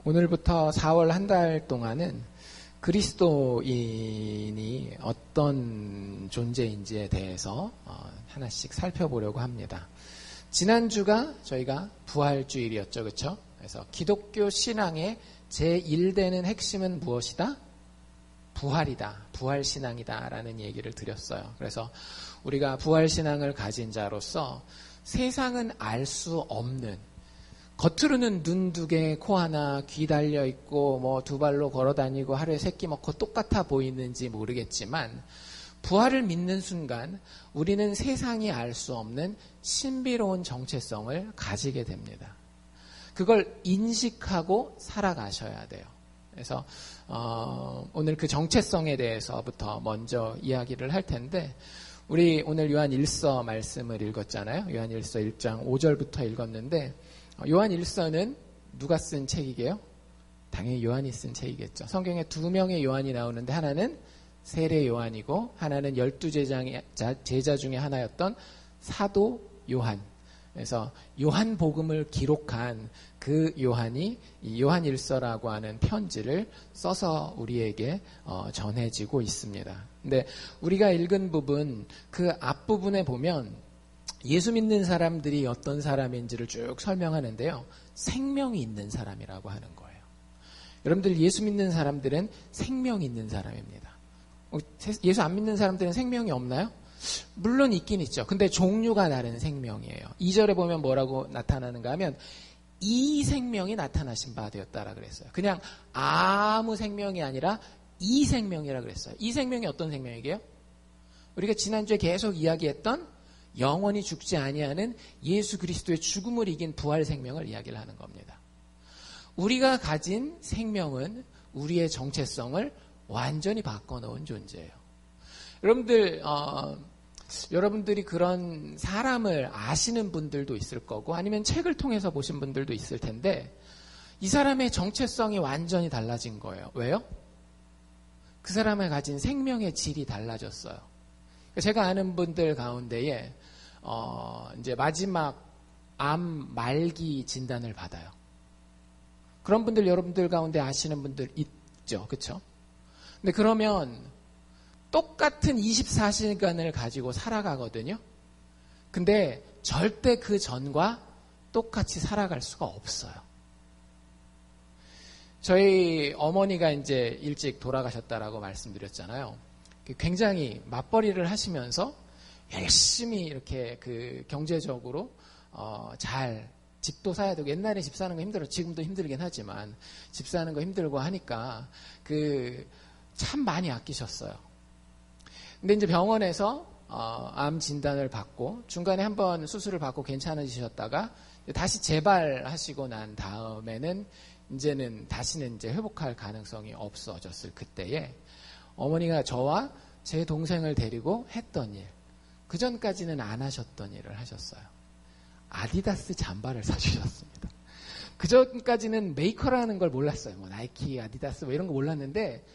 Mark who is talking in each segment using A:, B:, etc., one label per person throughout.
A: 오늘부터 4월 한 달 동안은 그리스도인이 어떤 존재인지에 대해서 하나씩 살펴보려고 합니다. 지난주가 저희가 부활주일이었죠. 그렇죠? 그래서 기독교 신앙의 제1되는 핵심은 무엇이다? 부활이다. 부활신앙이다 라는 얘기를 드렸어요. 그래서 우리가 부활신앙을 가진 자로서 세상은 알 수 없는, 겉으로는 눈 2개, 코 하나, 귀 달려있고 뭐 2발로 걸어다니고 하루에 3끼 먹고 똑같아 보이는지 모르겠지만 부활을 믿는 순간 우리는 세상이 알 수 없는 신비로운 정체성을 가지게 됩니다. 그걸 인식하고 살아가셔야 돼요. 그래서 오늘 그 정체성에 대해서부터 먼저 이야기를 할 텐데, 우리 오늘 요한 1서 말씀을 읽었잖아요. 요한 1서 1장 5절부터 읽었는데, 요한 1서는 누가 쓴 책이게요? 당연히 요한이 쓴 책이겠죠. 성경에 2명의 요한이 나오는데 하나는 세례 요한이고 하나는 12 제자 중에 하나였던 사도 요한. 그래서 요한복음을 기록한 그 요한이 이 요한 1서라고 하는 편지를 써서 우리에게 전해지고 있습니다. 근데 우리가 읽은 부분, 그 앞부분에 보면 예수 믿는 사람들이 어떤 사람인지를 쭉 설명하는데요. 생명이 있는 사람이라고 하는 거예요. 여러분들, 예수 믿는 사람들은 생명이 있는 사람입니다. 예수 안 믿는 사람들은 생명이 없나요? 물론 있긴 있죠. 근데 종류가 다른 생명이에요. 2절에 보면 뭐라고 나타나는가 하면 이 생명이 나타나신 바 되었다라 그랬어요. 그냥 아무 생명이 아니라 이 생명이라 그랬어요. 이 생명이 어떤 생명이게요? 우리가 지난주에 계속 이야기했던 영원히 죽지 아니하는 예수 그리스도의 죽음을 이긴 부활 생명을 이야기를 하는 겁니다. 우리가 가진 생명은 우리의 정체성을 완전히 바꿔놓은 존재예요. 여러분들이 그런 사람을 아시는 분들도 있을 거고 아니면 책을 통해서 보신 분들도 있을 텐데, 이 사람의 정체성이 완전히 달라진 거예요. 왜요? 그 사람이 가진 생명의 질이 달라졌어요. 제가 아는 분들 가운데에 이제 마지막 암 말기 진단을 받아요. 그런 분들 여러분들 가운데 아시는 분들 있죠, 그렇죠? 근데 그러면 똑같은 24시간을 가지고 살아가거든요. 근데 절대 그 전과 똑같이 살아갈 수가 없어요. 저희 어머니가 이제 일찍 돌아가셨다라고 말씀드렸잖아요. 굉장히 맞벌이를 하시면서 열심히 이렇게 그 경제적으로 잘 집도 사야 되고, 옛날에 집 사는 거 힘들어, 지금도 힘들긴 하지만 집 사는 거 힘들고 하니까 참 많이 아끼셨어요. 근데 이제 병원에서 암 진단을 받고 중간에 한번 수술을 받고 괜찮아지셨다가 다시 재발하시고 난 다음에는 이제는 다시는 이제 회복할 가능성이 없어졌을 그때에 어머니가 저와 제 동생을 데리고 했던 일, 그 전까지는 안 하셨던 일을 하셨어요. 아디다스 잠바를 사주셨습니다. 그 전까지는 메이커라는 걸 몰랐어요. 뭐 나이키, 아디다스 뭐 이런 거 몰랐는데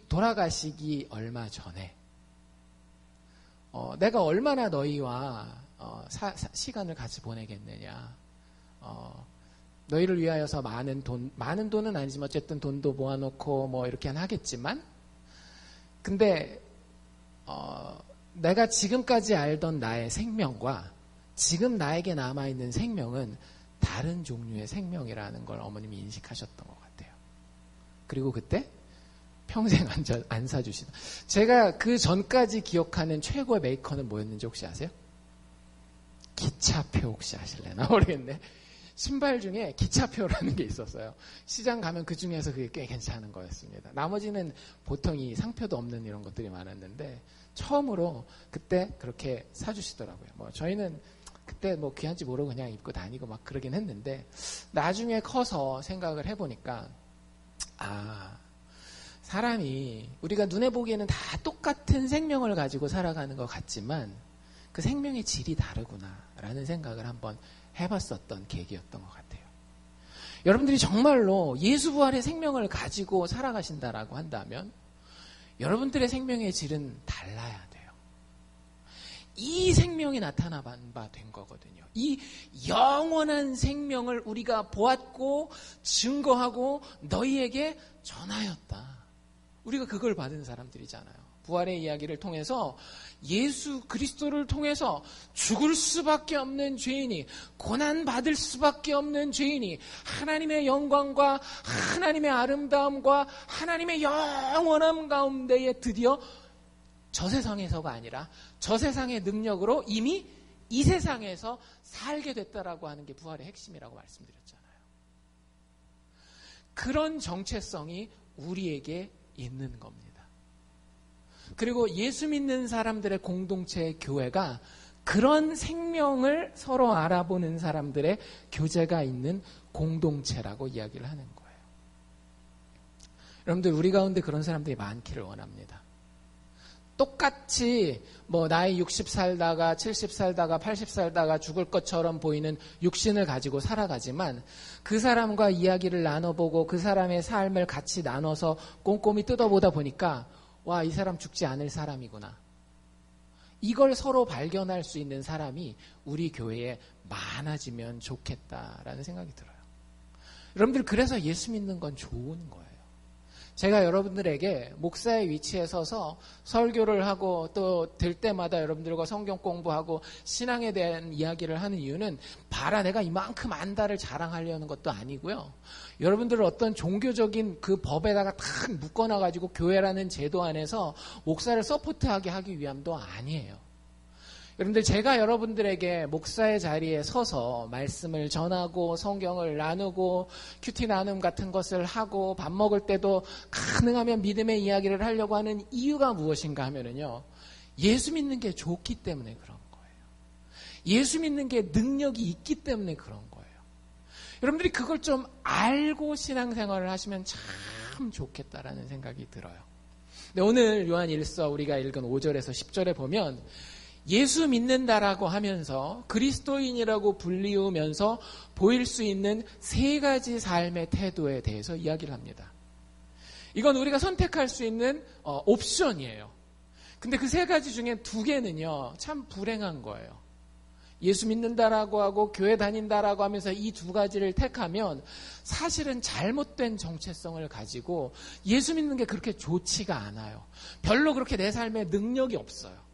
A: 돌아가시기 얼마 전에 내가 얼마나 너희와 시간을 같이 보내겠느냐, 너희를 위하여서 많은 돈은 아니지만 어쨌든 돈도 모아놓고 뭐 이렇게 하겠지만, 근데 내가 지금까지 알던 나의 생명과 지금 나에게 남아있는 생명은 다른 종류의 생명이라는 걸 어머님이 인식하셨던 것 같아요. 그리고 그때 평생 안 사주시다. 제가 그 전까지 기억하는 최고의 메이커는 뭐였는지 혹시 아세요? 기차표 혹시 아실래나 모르겠네. 신발 중에 기차표라는 게 있었어요. 시장 가면 그 중에서 그게 꽤 괜찮은 거였습니다. 나머지는 보통 이 상표도 없는 이런 것들이 많았는데 처음으로 그때 그렇게 사주시더라고요. 뭐 저희는 그때 뭐 귀한지 모르고 그냥 입고 다니고 막 그러긴 했는데, 나중에 커서 생각을 해보니까 사람이 우리가 눈에 보기에는 다 똑같은 생명을 가지고 살아가는 것 같지만 그 생명의 질이 다르구나라는 생각을 한번 해봤었던 계기였던 것 같아요. 여러분들이 정말로 예수 부활의 생명을 가지고 살아가신다라고 한다면 여러분들의 생명의 질은 달라야 돼요. 이 생명이 나타난 바 된 거거든요. 이 영원한 생명을 우리가 보았고 증거하고 너희에게 전하였다. 우리가 그걸 받은 사람들이잖아요. 부활의 이야기를 통해서 예수 그리스도를 통해서 죽을 수밖에 없는 죄인이, 고난받을 수밖에 없는 죄인이 하나님의 영광과 하나님의 아름다움과 하나님의 영원함 가운데에 드디어 저 세상에서가 아니라 저 세상의 능력으로 이미 이 세상에서 살게 됐다라고 하는 게 부활의 핵심이라고 말씀드렸잖아요. 그런 정체성이 우리에게 있는 겁니다. 그리고 예수 믿는 사람들의 공동체의 교회가 그런 생명을 서로 알아보는 사람들의 교제가 있는 공동체라고 이야기를 하는 거예요. 여러분들, 우리 가운데 그런 사람들이 많기를 원합니다. 똑같이 나이 60 살다가 70 살다가 80 살다가 죽을 것처럼 보이는 육신을 가지고 살아가지만 그 사람과 이야기를 나눠보고 그 사람의 삶을 같이 나눠서 꼼꼼히 뜯어보다 보니까 와, 이 사람 죽지 않을 사람이구나. 이걸 서로 발견할 수 있는 사람이 우리 교회에 많아지면 좋겠다라는 생각이 들어요. 여러분들, 그래서 예수 믿는 건 좋은 거예요. 제가 여러분들에게 목사의 위치에 서서 설교를 하고 또 될 때마다 여러분들과 성경 공부하고 신앙에 대한 이야기를 하는 이유는 봐라 내가 이만큼 안다를 자랑하려는 것도 아니고요. 여러분들을 어떤 종교적인 그 법에다가 탁 묶어놔가지고 교회라는 제도 안에서 목사를 서포트하게 하기 위함도 아니에요. 여러분들, 제가 여러분들에게 목사의 자리에 서서 말씀을 전하고 성경을 나누고 큐티 나눔 같은 것을 하고 밥 먹을 때도 가능하면 믿음의 이야기를 하려고 하는 이유가 무엇인가 하면은요, 예수 믿는 게 좋기 때문에 그런 거예요. 예수 믿는 게 능력이 있기 때문에 그런 거예요. 여러분들이 그걸 좀 알고 신앙생활을 하시면 참 좋겠다라는 생각이 들어요. 근데 오늘 요한 1서 우리가 읽은 5절에서 10절에 보면 예수 믿는다라고 하면서 그리스도인이라고 불리우면서 보일 수 있는 세 가지 삶의 태도에 대해서 이야기를 합니다. 이건 우리가 선택할 수 있는 옵션이에요. 근데 그 세 가지 중에 두 개는요, 참 불행한 거예요. 예수 믿는다라고 하고 교회 다닌다라고 하면서 이 두 가지를 택하면 사실은 잘못된 정체성을 가지고 예수 믿는 게 그렇게 좋지가 않아요. 별로 그렇게 내 삶에 능력이 없어요.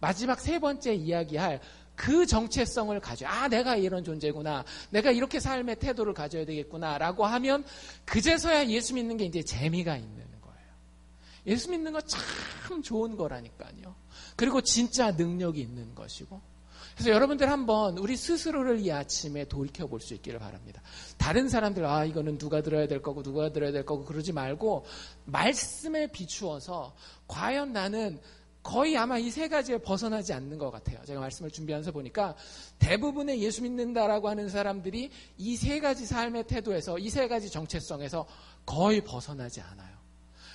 A: 마지막 세 번째 이야기할 그 정체성을 가져, 내가 이런 존재구나, 내가 이렇게 삶의 태도를 가져야 되겠구나 라고 하면 그제서야 예수 믿는 게 이제 재미가 있는 거예요. 예수 믿는 거 참 좋은 거라니까요. 그리고 진짜 능력이 있는 것이고. 그래서 여러분들 한번 우리 스스로를 이 아침에 돌이켜 볼 수 있기를 바랍니다. 다른 사람들, 이거는 누가 들어야 될 거고 누가 들어야 될 거고 그러지 말고 말씀에 비추어서 과연 나는 거의 아마 이 세 가지에 벗어나지 않는 것 같아요. 제가 말씀을 준비하면서 보니까 대부분의 예수 믿는다라고 하는 사람들이 이 세 가지 삶의 태도에서, 이 세 가지 정체성에서 거의 벗어나지 않아요.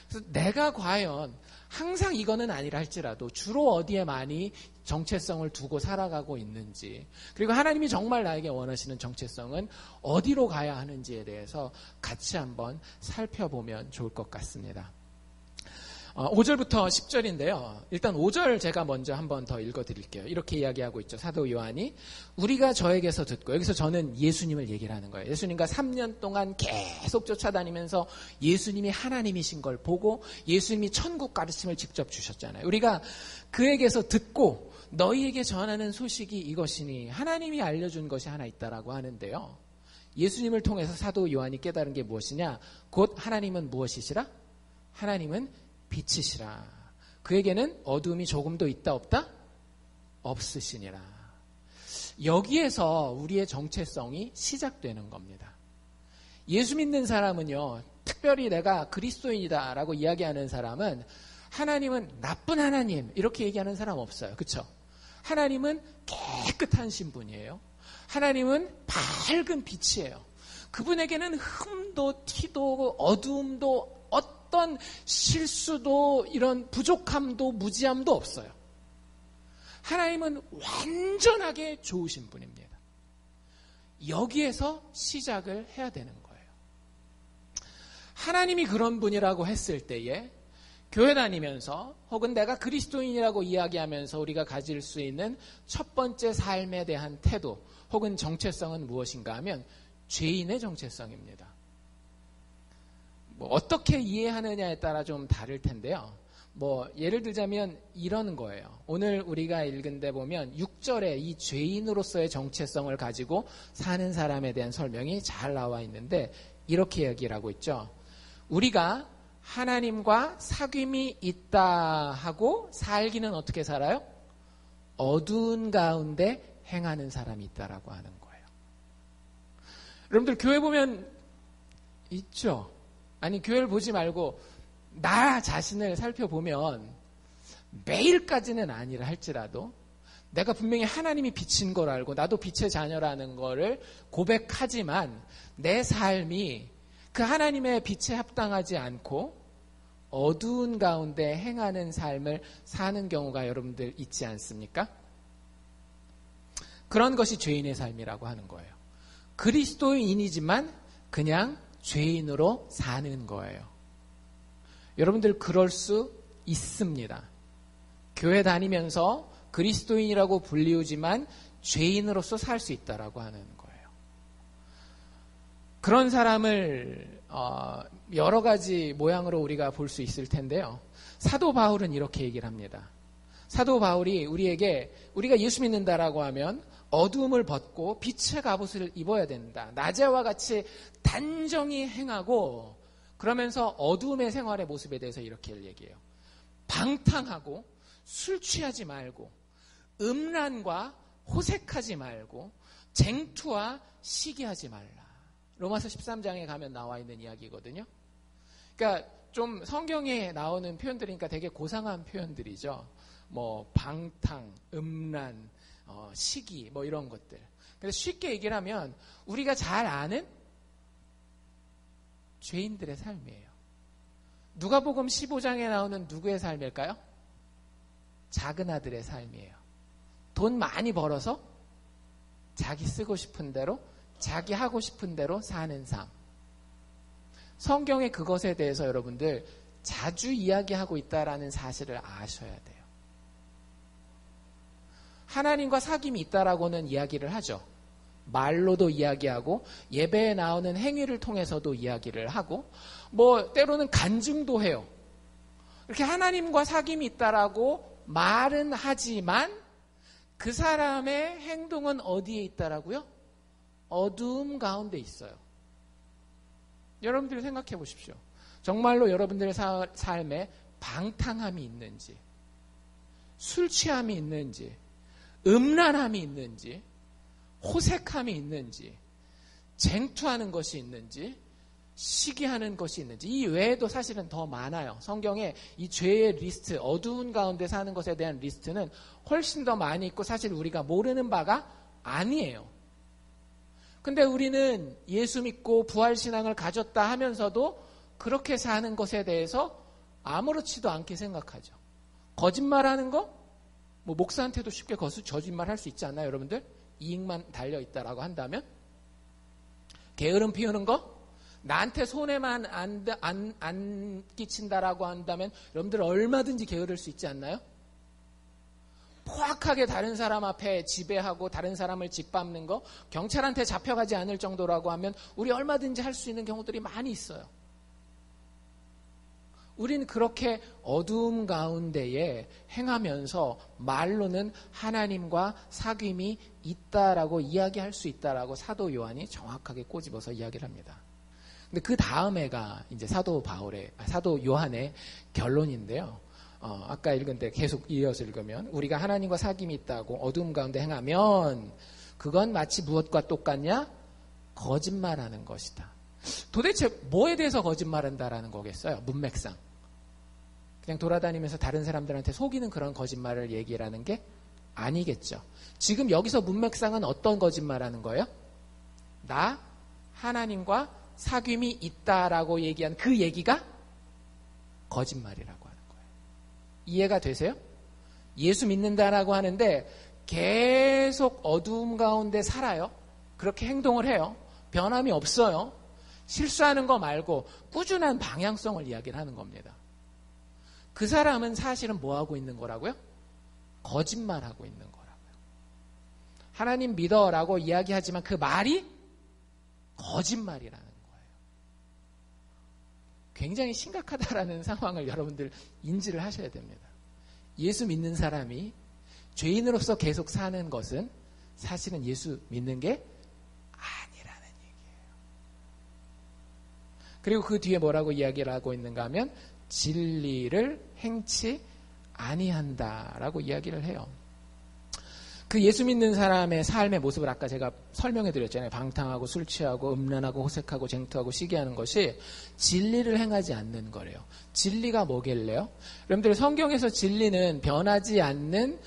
A: 그래서 내가 과연 항상 이거는 아니라 할지라도 주로 어디에 많이 정체성을 두고 살아가고 있는지, 그리고 하나님이 정말 나에게 원하시는 정체성은 어디로 가야 하는지에 대해서 같이 한번 살펴보면 좋을 것 같습니다. 5절부터 10절인데요. 일단 5절 제가 먼저 한번 더 읽어드릴게요. 이렇게 이야기하고 있죠. 사도 요한이 우리가 저에게서 듣고, 여기서 저는 예수님을 얘기를 하는 거예요. 예수님과 3년 동안 계속 쫓아다니면서 예수님이 하나님이신 걸 보고 예수님이 천국 가르침을 직접 주셨잖아요. 우리가 그에게서 듣고 너희에게 전하는 소식이 이것이니 하나님이 알려준 것이 하나 있다라고 하는데요. 예수님을 통해서 사도 요한이 깨달은 게 무엇이냐? 곧 하나님은 무엇이시라? 하나님은 빛이시라. 그에게는 어두움이 조금도 있다 없다? 없으시니라. 여기에서 우리의 정체성이 시작되는 겁니다. 예수 믿는 사람은요, 특별히 내가 그리스도인이다라고 이야기하는 사람은 하나님은 나쁜 하나님 이렇게 얘기하는 사람 없어요. 그렇죠? 하나님은 깨끗한 신분이에요. 하나님은 밝은 빛이에요. 그분에게는 흠도 티도 어두움도 어떤 실수도 이런 부족함도 무지함도 없어요. 하나님은 완전하게 좋으신 분입니다. 여기에서 시작을 해야 되는 거예요. 하나님이 그런 분이라고 했을 때에 교회 다니면서 혹은 내가 그리스도인이라고 이야기하면서 우리가 가질 수 있는 첫 번째 삶에 대한 태도 혹은 정체성은 무엇인가 하면 죄인의 정체성입니다. 어떻게 이해하느냐에 따라 좀 다를 텐데요. 예를 들자면 이런 거예요. 오늘 우리가 읽은 데 보면 6절에 이 죄인으로서의 정체성을 가지고 사는 사람에 대한 설명이 잘 나와 있는데 이렇게 얘기를 하고 있죠. 우리가 하나님과 사귐이 있다 하고 살기는 어떻게 살아요? 어두운 가운데 행하는 사람이 있다라고 하는 거예요. 여러분들 교회 보면 있죠? 아니 교회를 보지 말고 나 자신을 살펴보면 매일까지는 아니라 할지라도 내가 분명히 하나님이 빛인 걸 알고 나도 빛의 자녀라는 거를 고백하지만 내 삶이 그 하나님의 빛에 합당하지 않고 어두운 가운데 행하는 삶을 사는 경우가 여러분들 있지 않습니까? 그런 것이 죄인의 삶이라고 하는 거예요. 그리스도인이지만 그냥 죄인으로 사는 거예요. 여러분들 그럴 수 있습니다. 교회 다니면서 그리스도인이라고 불리우지만 죄인으로서 살 수 있다라고 하는 거예요. 그런 사람을 여러 가지 모양으로 우리가 볼 수 있을 텐데요. 사도 바울은 이렇게 얘기를 합니다. 사도 바울이 우리에게 우리가 예수 믿는다라고 하면 어두움을 벗고 빛의 갑옷을 입어야 된다. 낮에와 같이 단정히 행하고 그러면서 어두움의 생활의 모습에 대해서 이렇게 얘기해요. 방탕하고 술 취하지 말고 음란과 호색하지 말고 쟁투와 시기하지 말라. 로마서 13장에 가면 나와 있는 이야기거든요. 그러니까 좀 성경에 나오는 표현들이니까 되게 고상한 표현들이죠. 방탕, 음란, 시기 이런 것들. 그래서 쉽게 얘기를 하면 우리가 잘 아는 죄인들의 삶이에요. 누가복음 15장에 나오는 누구의 삶일까요? 작은 아들의 삶이에요. 돈 많이 벌어서 자기 쓰고 싶은 대로 자기 하고 싶은 대로 사는 삶. 성경의 그것에 대해서 여러분들 자주 이야기하고 있다라는 사실을 아셔야 돼요. 하나님과 사귐이 있다라고는 이야기를 하죠. 말로도 이야기하고 예배에 나오는 행위를 통해서도 이야기를 하고 때로는 간증도 해요. 이렇게 하나님과 사귐이 있다라고 말은 하지만 그 사람의 행동은 어디에 있다라고요? 어두움 가운데 있어요. 여러분들이 생각해 보십시오. 정말로 여러분들의 삶에 방탕함이 있는지, 술 취함이 있는지, 음란함이 있는지, 호색함이 있는지, 쟁투하는 것이 있는지, 시기하는 것이 있는지, 이 외에도 사실은 더 많아요. 성경에 이 죄의 리스트, 어두운 가운데 사는 것에 대한 리스트는 훨씬 더 많이 있고 사실 우리가 모르는 바가 아니에요. 근데 우리는 예수 믿고 부활신앙을 가졌다 하면서도 그렇게 사는 것에 대해서 아무렇지도 않게 생각하죠. 거짓말하는 거? 목사한테도 쉽게 거짓말 할 수 있지 않나요, 여러분들? 이익만 달려있다라고 한다면? 게으름 피우는 거? 나한테 손해만 안 끼친다라고 한다면 여러분들 얼마든지 게으를 수 있지 않나요? 포악하게 다른 사람 앞에 지배하고 다른 사람을 짓밟는 거, 경찰한테 잡혀가지 않을 정도라고 하면 우리 얼마든지 할 수 있는 경우들이 많이 있어요. 우린 그렇게 어두움 가운데에 행하면서 말로는 하나님과 사귐이 있다라고 이야기할 수 있다라고 사도 요한이 정확하게 꼬집어서 이야기를 합니다. 근데 그 다음에가 이제 사도 요한의 결론인데요. 아까 읽은 데 계속 이어서 읽으면 우리가 하나님과 사귐이 있다고 어두움 가운데 행하면 그건 마치 무엇과 똑같냐? 거짓말하는 것이다. 도대체 뭐에 대해서 거짓말한다라는 거겠어요? 문맥상. 그냥 돌아다니면서 다른 사람들한테 속이는 그런 거짓말을 얘기하는 게 아니겠죠. 지금 여기서 문맥상은 어떤 거짓말하는 거예요? 나 하나님과 사귐이 있다라고 얘기한 그 얘기가 거짓말이라고 하는 거예요. 이해가 되세요? 예수 믿는다라고 하는데 계속 어두움 가운데 살아요. 그렇게 행동을 해요. 변함이 없어요. 실수하는 거 말고 꾸준한 방향성을 이야기를 하는 겁니다. 그 사람은 사실은 뭐 하고 있는 거라고요? 거짓말하고 있는 거라고요. 하나님 믿어라고 이야기하지만 그 말이 거짓말이라는 거예요. 굉장히 심각하다라는 상황을 여러분들 인지를 하셔야 됩니다. 예수 믿는 사람이 죄인으로서 계속 사는 것은 사실은 예수 믿는 게 아니라는 얘기예요. 그리고 그 뒤에 뭐라고 이야기를 하고 있는가 하면 진리를 행치 아니한다라고 이야기를 해요. 그 예수 믿는 사람의 삶의 모습을 아까 제가 설명해 드렸잖아요. 방탕하고 술 취하고 음란하고 호색하고 쟁투하고 시기하는 것이 진리를 행하지 않는 거래요. 진리가 뭐길래요? 여러분들 성경에서 진리는 변하지 않는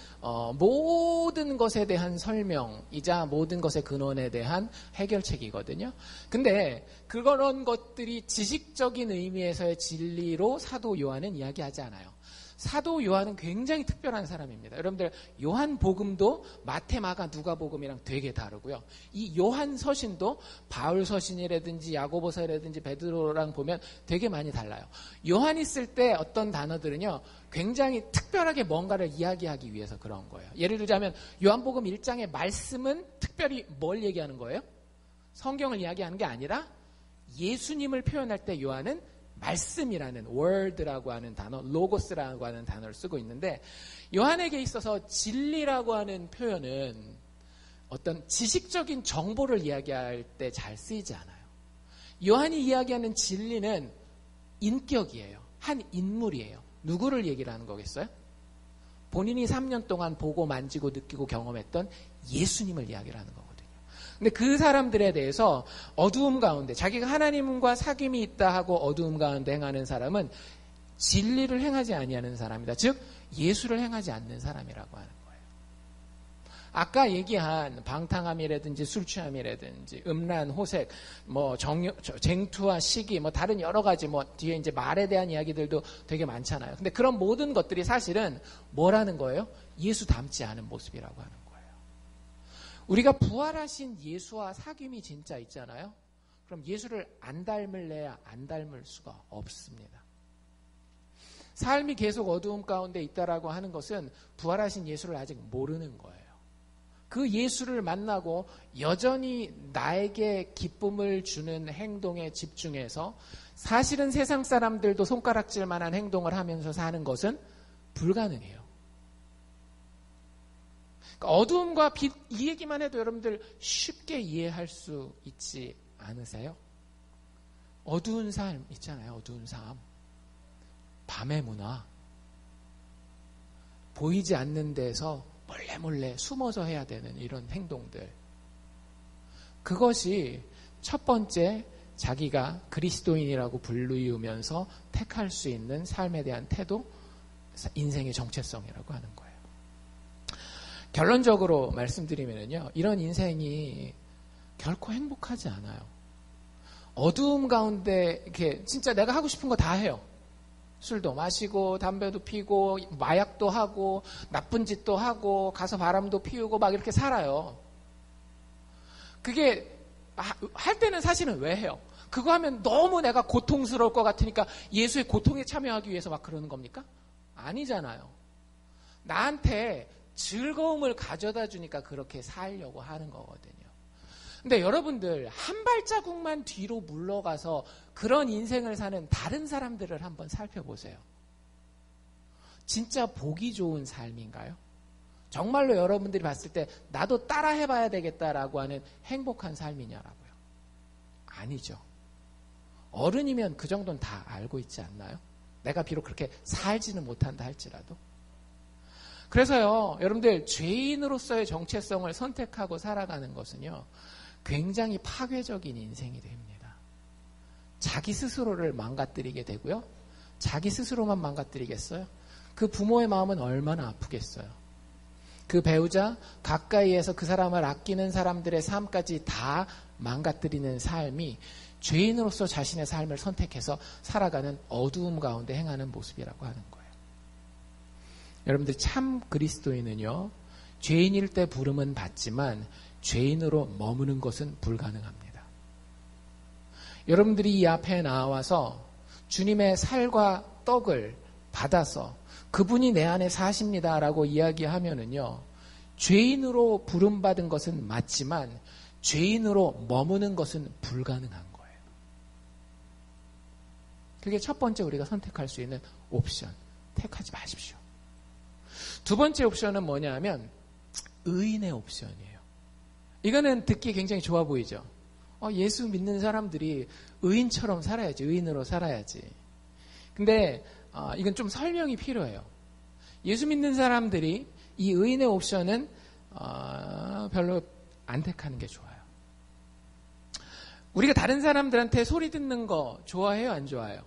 A: 모든 것에 대한 설명이자 모든 것의 근원에 대한 해결책이거든요. 근데 그런 것들이 지식적인 의미에서의 진리로 사도 요한은 이야기하지 않아요. 사도 요한은 굉장히 특별한 사람입니다. 여러분들 요한복음도 마태, 마가, 누가복음이랑 되게 다르고요. 이 요한 서신도 바울 서신이라든지 야고보서라든지 베드로랑 보면 되게 많이 달라요. 요한이 쓸 때 어떤 단어들은요. 굉장히 특별하게 뭔가를 이야기하기 위해서 그런 거예요. 예를 들자면 요한복음 1장의 말씀은 특별히 뭘 얘기하는 거예요? 성경을 이야기하는 게 아니라 예수님을 표현할 때 요한은 말씀이라는 word라고 하는 단어, 로고스라고 하는 단어를 쓰고 있는데 요한에게 있어서 진리라고 하는 표현은 어떤 지식적인 정보를 이야기할 때 잘 쓰이지 않아요. 요한이 이야기하는 진리는 인격이에요. 한 인물이에요. 누구를 얘기를 하는 거겠어요? 본인이 3년 동안 보고 만지고 느끼고 경험했던 예수님을 이야기를 하는 거거든요. 근데 그 사람들에 대해서 어두움 가운데 자기가 하나님과 사귐이 있다 하고 어두움 가운데 행하는 사람은 진리를 행하지 아니하는 사람이다. 즉 예수를 행하지 않는 사람이라고 하는 거예요. 아까 얘기한 방탕함이라든지 술 취함이라든지 음란, 호색, 쟁투와 시기, 다른 여러 가지 뒤에 이제 말에 대한 이야기들도 되게 많잖아요. 근데 그런 모든 것들이 사실은 뭐라는 거예요? 예수 닮지 않은 모습이라고 하는 거예요. 우리가 부활하신 예수와 사귐이 진짜 있잖아요. 그럼 예수를 안 닮을래야 안 닮을 수가 없습니다. 삶이 계속 어두움 가운데 있다라고 하는 것은 부활하신 예수를 아직 모르는 거예요. 그 예수를 만나고 여전히 나에게 기쁨을 주는 행동에 집중해서 사실은 세상 사람들도 손가락질 만한 행동을 하면서 사는 것은 불가능해요. 어두움과 빛, 이 얘기만 해도 여러분들 쉽게 이해할 수 있지 않으세요? 어두운 삶 있잖아요. 어두운 삶. 밤의 문화. 보이지 않는 데서 몰래 숨어서 해야 되는 이런 행동들. 그것이 첫 번째 자기가 그리스도인이라고 불리우면서 택할 수 있는 삶에 대한 태도, 인생의 정체성이라고 하는 거예요. 결론적으로 말씀드리면요, 이런 인생이 결코 행복하지 않아요. 어두움 가운데 이렇게 진짜 내가 하고 싶은 거 다 해요. 술도 마시고 담배도 피고 마약도 하고 나쁜 짓도 하고 가서 바람도 피우고 막 이렇게 살아요. 그게 할 때는 사실은 왜 해요? 그거 하면 너무 내가 고통스러울 것 같으니까 예수의 고통에 참여하기 위해서 막 그러는 겁니까? 아니잖아요. 나한테 즐거움을 가져다 주니까 그렇게 살려고 하는 거거든요. 근데 여러분들 한 발자국만 뒤로 물러가서 그런 인생을 사는 다른 사람들을 한번 살펴보세요. 진짜 보기 좋은 삶인가요? 정말로 여러분들이 봤을 때 나도 따라 해봐야 되겠다라고 하는 행복한 삶이냐라고요? 아니죠. 어른이면 그 정도는 다 알고 있지 않나요? 내가 비록 그렇게 살지는 못한다 할지라도. 그래서요, 여러분들 죄인으로서의 정체성을 선택하고 살아가는 것은요, 굉장히 파괴적인 인생이 됩니다. 자기 스스로를 망가뜨리게 되고요. 자기 스스로만 망가뜨리겠어요? 그 부모의 마음은 얼마나 아프겠어요? 그 배우자, 가까이에서 그 사람을 아끼는 사람들의 삶까지 다 망가뜨리는 삶이 죄인으로서 자신의 삶을 선택해서 살아가는 어두움 가운데 행하는 모습이라고 하는 거예요. 여러분들 참 그리스도인은요, 죄인일 때 부름은 받지만 죄인으로 머무는 것은 불가능합니다. 여러분들이 이 앞에 나와서 주님의 살과 떡을 받아서 그분이 내 안에 사십니다라고 이야기하면은요, 죄인으로 부름받은 것은 맞지만 죄인으로 머무는 것은 불가능한 거예요. 그게 첫 번째 우리가 선택할 수 있는 옵션. 택하지 마십시오. 두 번째 옵션은 뭐냐면 의인의 옵션이에요. 이거는 듣기 굉장히 좋아 보이죠. 예수 믿는 사람들이 의인처럼 살아야지, 의인으로 살아야지. 근데 이건 좀 설명이 필요해요. 예수 믿는 사람들이 이 의인의 옵션은 별로 안 택하는 게 좋아요. 우리가 다른 사람들한테 소리 듣는 거 좋아해요, 안 좋아해요?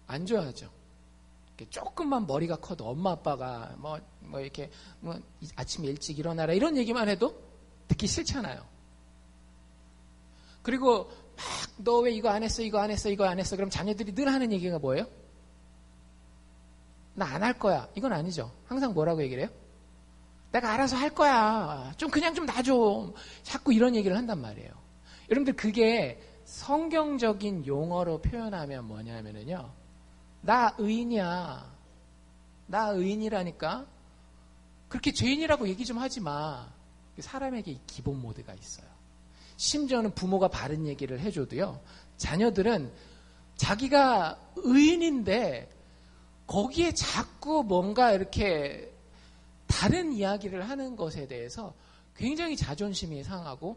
A: 안 좋아하죠. 조금만 머리가 커도 엄마 아빠가 이렇게 아침에 일찍 일어나라 이런 얘기만 해도 듣기 싫잖아요. 그리고 막 너 왜 이거 안 했어, 이거 안 했어, 이거 안 했어. 그럼 자녀들이 늘 하는 얘기가 뭐예요? 나 안 할 거야. 이건 아니죠. 항상 뭐라고 얘기를 해요? 내가 알아서 할 거야. 그냥 좀 놔줘. 자꾸 이런 얘기를 한단 말이에요. 여러분들 그게 성경적인 용어로 표현하면 뭐냐면요. 나 의인이야. 나 의인이라니까. 그렇게 죄인이라고 얘기 좀 하지 마. 사람에게 이 기본 모드가 있어요. 심지어는 부모가 바른 얘기를 해줘도요. 자녀들은 자기가 의인인데 거기에 자꾸 뭔가 이렇게 다른 이야기를 하는 것에 대해서 굉장히 자존심이 상하고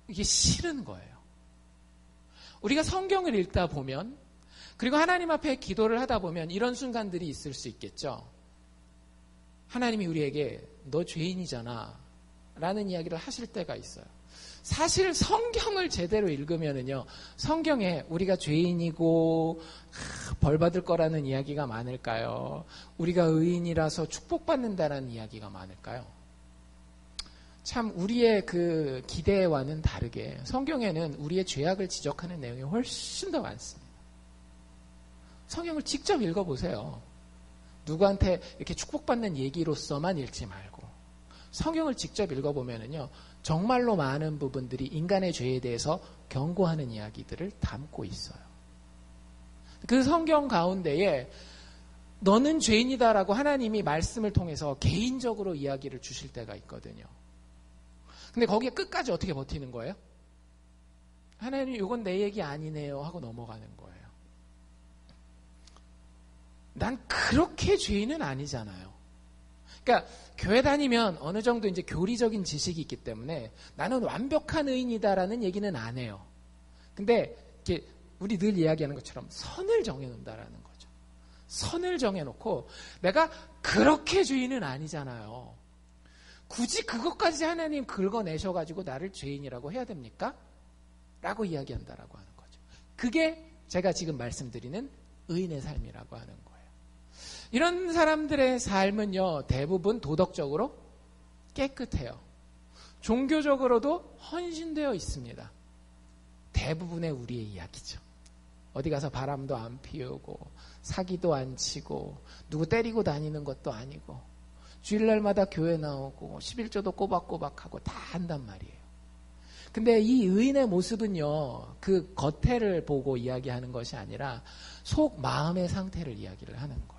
A: 이게 싫은 거예요. 우리가 성경을 읽다 보면 그리고 하나님 앞에 기도를 하다 보면 이런 순간들이 있을 수 있겠죠. 하나님이 우리에게 너 죄인이잖아 라는 이야기를 하실 때가 있어요. 사실 성경을 제대로 읽으면은요, 성경에 우리가 죄인이고 벌 받을 거라는 이야기가 많을까요? 우리가 의인이라서 축복받는다라는 이야기가 많을까요? 참 우리의 그 기대와는 다르게 성경에는 우리의 죄악을 지적하는 내용이 훨씬 더 많습니다. 성경을 직접 읽어보세요. 누구한테 이렇게 축복받는 얘기로서만 읽지 말고 성경을 직접 읽어보면은요, 정말로 많은 부분들이 인간의 죄에 대해서 경고하는 이야기들을 담고 있어요. 그 성경 가운데에 너는 죄인이다라고 하나님이 말씀을 통해서 개인적으로 이야기를 주실 때가 있거든요. 근데 거기에 끝까지 어떻게 버티는 거예요? 하나님 이건 내 얘기 아니네요 하고 넘어가는 거예요. 난 그렇게 죄인은 아니잖아요. 그러니까 교회 다니면 어느 정도 이제 교리적인 지식이 있기 때문에 나는 완벽한 의인이다라는 얘기는 안 해요. 근데 이렇게 우리 늘 이야기하는 것처럼 선을 정해놓는다라는 거죠. 선을 정해놓고 내가 그렇게 죄인은 아니잖아요. 굳이 그것까지 하나님 긁어내셔가지고 나를 죄인이라고 해야 됩니까? 라고 이야기한다라고 하는 거죠. 그게 제가 지금 말씀드리는 의인의 삶이라고 하는 거예요. 이런 사람들의 삶은요, 대부분 도덕적으로 깨끗해요. 종교적으로도 헌신되어 있습니다. 대부분의 우리의 이야기죠. 어디 가서 바람도 안 피우고 사기도 안 치고 누구 때리고 다니는 것도 아니고 주일날마다 교회 나오고 11조도 꼬박꼬박하고 다 한단 말이에요. 근데 이 의인의 모습은요, 그 겉에를 보고 이야기하는 것이 아니라 속 마음의 상태를 이야기를 하는 거예요.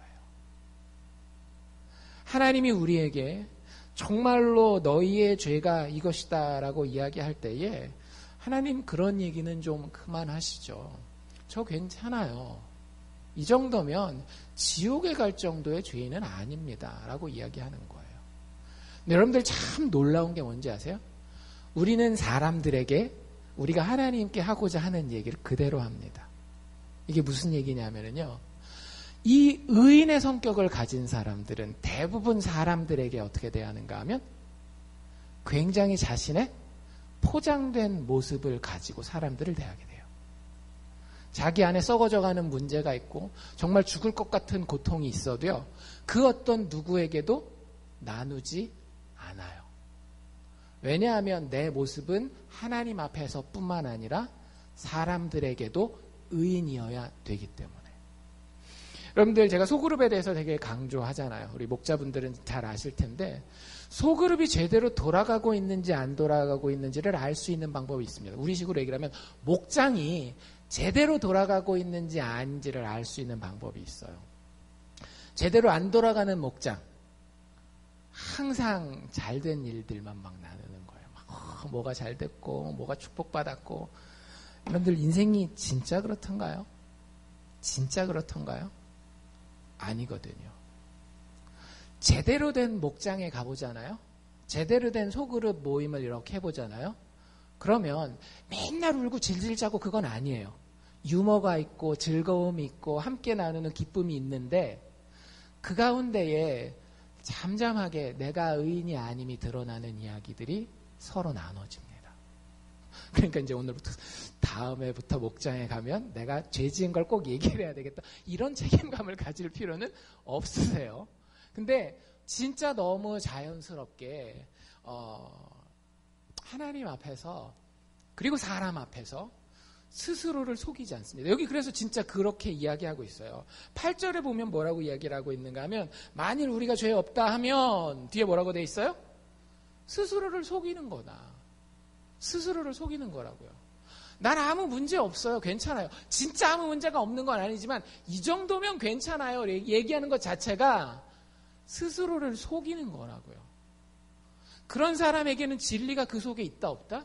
A: 하나님이 우리에게 정말로 너희의 죄가 이것이다 라고 이야기할 때에 하나님 그런 얘기는 좀 그만하시죠. 저 괜찮아요. 이 정도면 지옥에 갈 정도의 죄인은 아닙니다 라고 이야기하는 거예요. 근데 여러분들 참 놀라운 게 뭔지 아세요? 우리는 사람들에게 우리가 하나님께 하고자 하는 얘기를 그대로 합니다. 이게 무슨 얘기냐면요, 이 의인의 성격을 가진 사람들은 대부분 사람들에게 어떻게 대하는가 하면 굉장히 자신의 포장된 모습을 가지고 사람들을 대하게 돼요. 자기 안에 썩어져가는 문제가 있고 정말 죽을 것 같은 고통이 있어도요, 그 어떤 누구에게도 나누지 않아요. 왜냐하면 내 모습은 하나님 앞에서 뿐만 아니라 사람들에게도 의인이어야 되기 때문에. 여러분들 제가 소그룹에 대해서 되게 강조하잖아요. 우리 목자분들은 잘 아실 텐데 소그룹이 제대로 돌아가고 있는지 안 돌아가고 있는지를 알 수 있는 방법이 있습니다. 우리식으로 얘기를 하면 목장이 제대로 돌아가고 있는지 아닌지를 알 수 있는 방법이 있어요. 제대로 안 돌아가는 목장. 항상 잘된 일들만 막 나누는 거예요. 막 뭐가 잘 됐고 뭐가 축복받았고. 여러분들 인생이 진짜 그렇던가요? 진짜 그렇던가요? 아니거든요. 제대로 된 목장에 가보잖아요. 제대로 된 소그룹 모임을 이렇게 해보잖아요. 그러면 맨날 울고 질질 짜고 그건 아니에요. 유머가 있고 즐거움이 있고 함께 나누는 기쁨이 있는데 그 가운데에 잠잠하게 내가 의인이 아님이 드러나는 이야기들이 서로 나눠집니다. 그러니까 이제 오늘부터 다음에부터 목장에 가면 내가 죄 지은 걸 꼭 얘기를 해야 되겠다. 이런 책임감을 가질 필요는 없으세요. 근데 진짜 너무 자연스럽게 하나님 앞에서 그리고 사람 앞에서 스스로를 속이지 않습니다. 여기 그래서 진짜 그렇게 이야기하고 있어요. 8절에 보면 뭐라고 이야기를 하고 있는가 하면 만일 우리가 죄 없다 하면 뒤에 뭐라고 돼 있어요? 스스로를 속이는 거다. 스스로를 속이는 거라고요. 난 아무 문제 없어요. 괜찮아요. 진짜 아무 문제가 없는 건 아니지만 이 정도면 괜찮아요. 얘기하는 것 자체가 스스로를 속이는 거라고요. 그런 사람에게는 진리가 그 속에 있다 없다?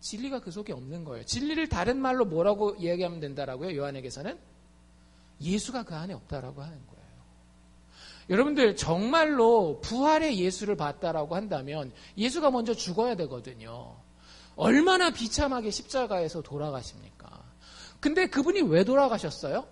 A: 진리가 그 속에 없는 거예요. 진리를 다른 말로 뭐라고 이야기하면 된다라고요? 요한에게서는 예수가 그 안에 없다라고 하는 거예요. 여러분들 정말로 부활의 예수를 봤다라고 한다면 예수가 먼저 죽어야 되거든요. 얼마나 비참하게 십자가에서 돌아가십니까? 근데 그분이 왜 돌아가셨어요?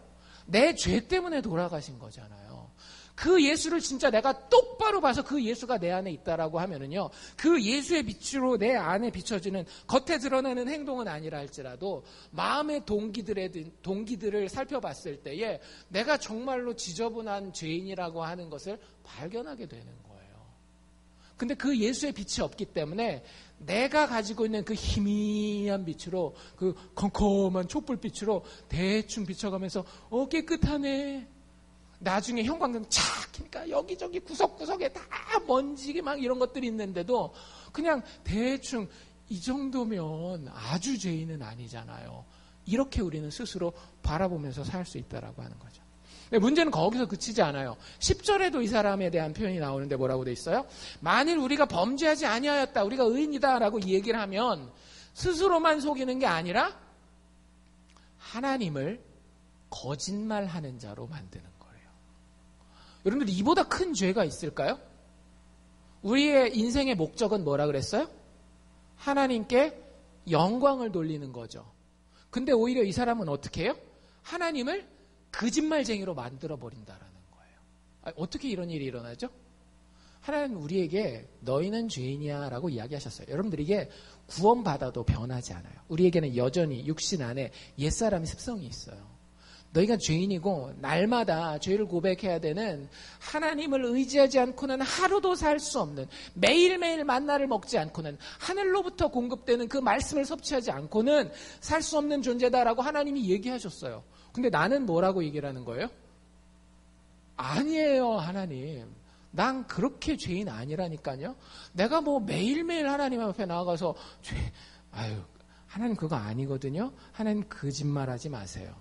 A: 내 죄 때문에 돌아가신 거잖아요. 그 예수를 진짜 내가 똑바로 봐서 그 예수가 내 안에 있다라고 하면은요, 그 예수의 빛으로 내 안에 비춰지는 겉에 드러나는 행동은 아니라 할지라도 마음의 동기들을 살펴봤을 때에 내가 정말로 지저분한 죄인이라고 하는 것을 발견하게 되는 거예요. 근데 그 예수의 빛이 없기 때문에 내가 가지고 있는 그 희미한 빛으로 그 컴컴한 촛불빛으로 대충 비춰가면서 깨끗하네. 나중에 형광등 착 켜니까 여기저기 구석구석에 다 먼지 막 이런 것들이 있는데도 그냥 대충 이 정도면 아주 죄인은 아니잖아요. 이렇게 우리는 스스로 바라보면서 살 수 있다라고 하는 거죠. 근데 문제는 거기서 그치지 않아요. 10절에도 이 사람에 대한 표현이 나오는데 뭐라고 돼 있어요? 만일 우리가 범죄하지 아니하였다, 우리가 의인이다라고 이 얘기를 하면 스스로만 속이는 게 아니라 하나님을 거짓말하는 자로 만드는 거예요. 여러분들 이보다 큰 죄가 있을까요? 우리의 인생의 목적은 뭐라 그랬어요? 하나님께 영광을 돌리는 거죠. 근데 오히려 이 사람은 어떻게 해요? 하나님을 거짓말쟁이로 만들어버린다라는 거예요. 어떻게 이런 일이 일어나죠? 하나님은 우리에게 너희는 죄인이야 라고 이야기하셨어요. 여러분들 이게 구원받아도 변하지 않아요. 우리에게는 여전히 육신 안에 옛사람의 습성이 있어요. 너희가 죄인이고 날마다 죄를 고백해야 되는, 하나님을 의지하지 않고는 하루도 살 수 없는, 매일매일 만나를 먹지 않고는, 하늘로부터 공급되는 그 말씀을 섭취하지 않고는 살 수 없는 존재다라고 하나님이 얘기하셨어요. 근데 나는 뭐라고 얘기를 하는 거예요? 아니에요, 하나님. 난 그렇게 죄인 아니라니까요. 내가 뭐 매일매일 하나님 앞에 나아가서 하나님 그거 아니거든요. 하나님 거짓말하지 마세요.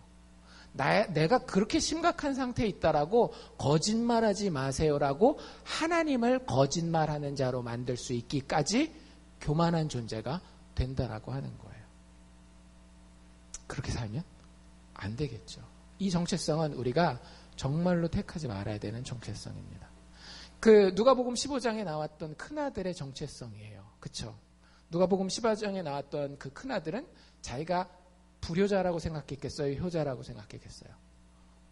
A: 내가 그렇게 심각한 상태에 있다라고 거짓말하지 마세요라고 하나님을 거짓말하는 자로 만들 수 있기까지 교만한 존재가 된다라고 하는 거예요. 그렇게 살면 안 되겠죠. 이 정체성은 우리가 정말로 택하지 말아야 되는 정체성입니다. 그 누가복음 15장에 나왔던 큰아들의 정체성이에요. 그렇죠? 누가복음 15장에 나왔던 그 큰아들은 자기가 불효자라고 생각했겠어요? 효자라고 생각했겠어요?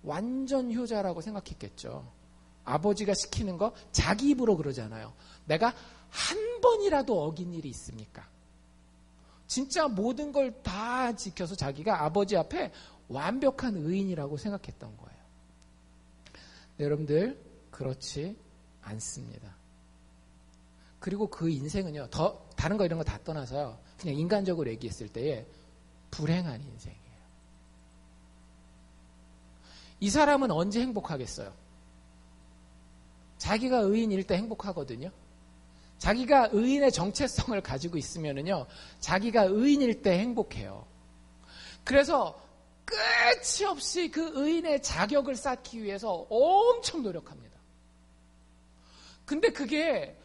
A: 완전 효자라고 생각했겠죠. 아버지가 시키는 거 자기 입으로 그러잖아요. 내가 한 번이라도 어긴 일이 있습니까? 진짜 모든 걸 다 지켜서 자기가 아버지 앞에 완벽한 의인이라고 생각했던 거예요. 네, 여러분들 그렇지 않습니다. 그리고 그 인생은요, 다른 거 이런 거 다 떠나서요, 그냥 인간적으로 얘기했을 때에 불행한 인생이에요. 이 사람은 언제 행복하겠어요? 자기가 의인일 때 행복하거든요. 자기가 의인의 정체성을 가지고 있으면은요, 자기가 의인일 때 행복해요. 그래서 끝이 없이 그 의인의 자격을 쌓기 위해서 엄청 노력합니다. 근데 그게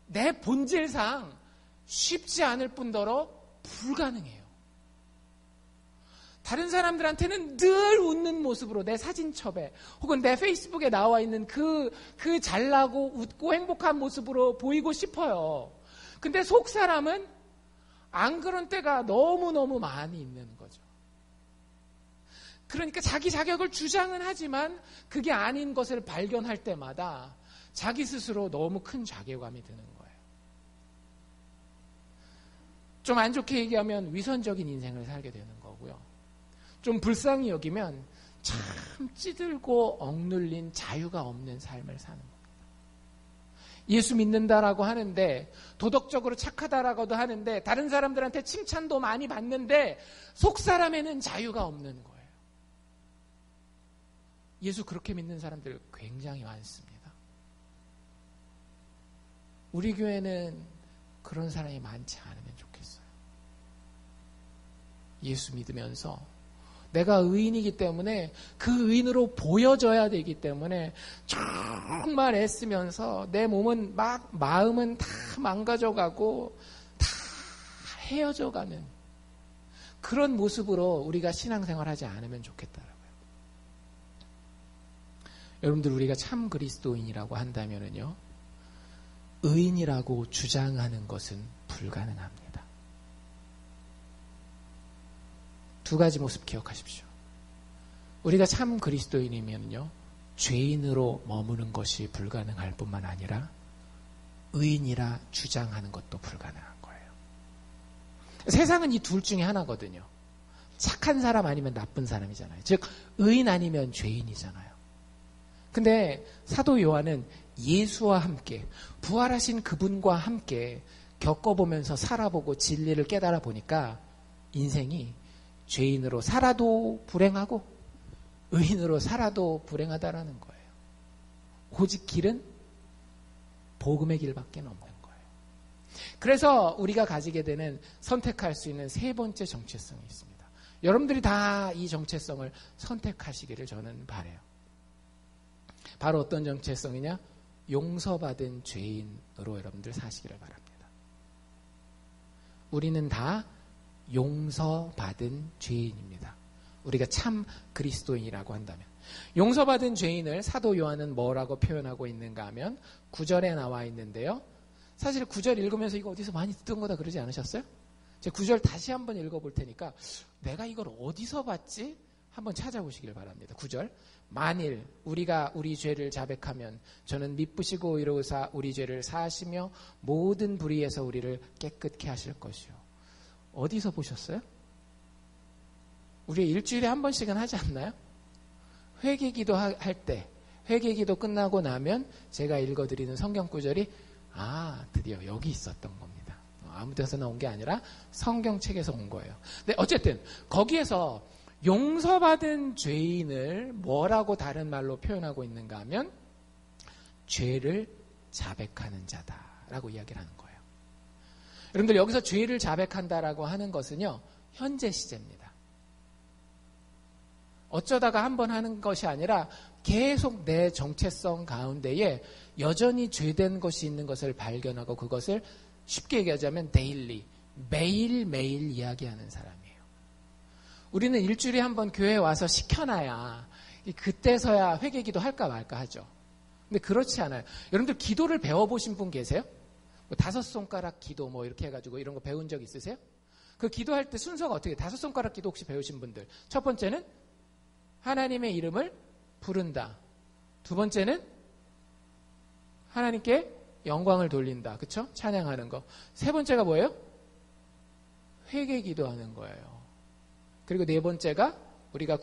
A: 내 본질상 쉽지 않을 뿐더러 불가능해요. 다른 사람들한테는 늘 웃는 모습으로 내 사진첩에 혹은 내 페이스북에 나와 있는 그 잘나고 웃고 행복한 모습으로 보이고 싶어요. 근데 속 사람은 안 그런 때가 너무너무 많이 있는 거죠. 그러니까 자기 자격을 주장은 하지만 그게 아닌 것을 발견할 때마다 자기 스스로 너무 큰 자괴감이 드는 거예요. 좀 안 좋게 얘기하면 위선적인 인생을 살게 되는 거고요. 좀 불쌍히 여기면 참 찌들고 억눌린 자유가 없는 삶을 사는 겁니다. 예수 믿는다라고 하는데 도덕적으로 착하다라고도 하는데 다른 사람들한테 칭찬도 많이 받는데 속 사람에는 자유가 없는 거예요. 예수 그렇게 믿는 사람들 굉장히 많습니다. 우리 교회는 그런 사람이 많지 않으면 좋겠어요. 예수 믿으면서 내가 의인이기 때문에 그 의인으로 보여져야 되기 때문에 정말 애쓰면서 내 몸은 마음은 다 망가져가고 다 헤어져가는 그런 모습으로 우리가 신앙생활하지 않으면 좋겠다라고요. 여러분들 우리가 참 그리스도인이라고 한다면은요, 의인이라고 주장하는 것은 불가능합니다. 두 가지 모습 기억하십시오. 우리가 참 그리스도인이면요, 죄인으로 머무는 것이 불가능할 뿐만 아니라 의인이라 주장하는 것도 불가능한 거예요. 세상은 이 둘 중에 하나거든요. 착한 사람 아니면 나쁜 사람이잖아요. 즉 의인 아니면 죄인이잖아요. 근데 사도 요한은 예수와 함께 부활하신 그분과 함께 겪어보면서 살아보고 진리를 깨달아 보니까 인생이 죄인으로 살아도 불행하고 의인으로 살아도 불행하다라는 거예요. 오직 길은 복음의 길밖에 없는 거예요. 그래서 우리가 가지게 되는 선택할 수 있는 세 번째 정체성이 있습니다. 여러분들이 다 이 정체성을 선택하시기를 저는 바라요. 바로 어떤 정체성이냐? 용서받은 죄인으로 여러분들 사시기를 바랍니다. 우리는 다 용서받은 죄인입니다. 우리가 참 그리스도인이라고 한다면. 용서받은 죄인을 사도 요한은 뭐라고 표현하고 있는가 하면 9절에 나와 있는데요. 사실 9절 읽으면서 이거 어디서 많이 듣던 거다 그러지 않으셨어요? 제가 9절 다시 한번 읽어볼 테니까 내가 이걸 어디서 봤지? 한번 찾아보시길 바랍니다. 9절. 만일 우리가 우리 죄를 자백하면 저는 미쁘시고 의로우사 우리 죄를 사하시며 모든 불의에서 우리를 깨끗게 하실 것이요. 어디서 보셨어요? 우리 일주일에 한 번씩은 하지 않나요? 회개기도 할 때, 회개기도 끝나고 나면 제가 읽어드리는 성경 구절이 드디어 여기 있었던 겁니다. 아무 데서나 온 게 아니라 성경책에서 온 거예요. 근데 어쨌든 거기에서 용서받은 죄인을 뭐라고 다른 말로 표현하고 있는가 하면 죄를 자백하는 자다라고 이야기를 하는 거예요. 여러분들 여기서 죄를 자백한다라고 하는 것은요, 현재 시제입니다. 어쩌다가 한번 하는 것이 아니라 계속 내 정체성 가운데에 여전히 죄된 것이 있는 것을 발견하고 그것을 쉽게 얘기하자면 데일리, 매일매일 이야기하는 사람이에요. 우리는 일주일에 한 번 교회에 와서 시켜놔야 그때서야 회개기도 할까 말까 하죠. 근데 그렇지 않아요. 여러분들 기도를 배워보신 분 계세요? 뭐 5손가락 기도 뭐 이렇게 해가지고 이런 거 배운 적 있으세요? 그 기도할 때 순서가 어떻게 5손가락 기도 혹시 배우신 분들? 첫 번째는 하나님의 이름을 부른다. 두 번째는 하나님께 영광을 돌린다. 그쵸? 찬양하는 거. 세 번째가 뭐예요? 회개 기도하는 거예요. 그리고 네 번째가 우리가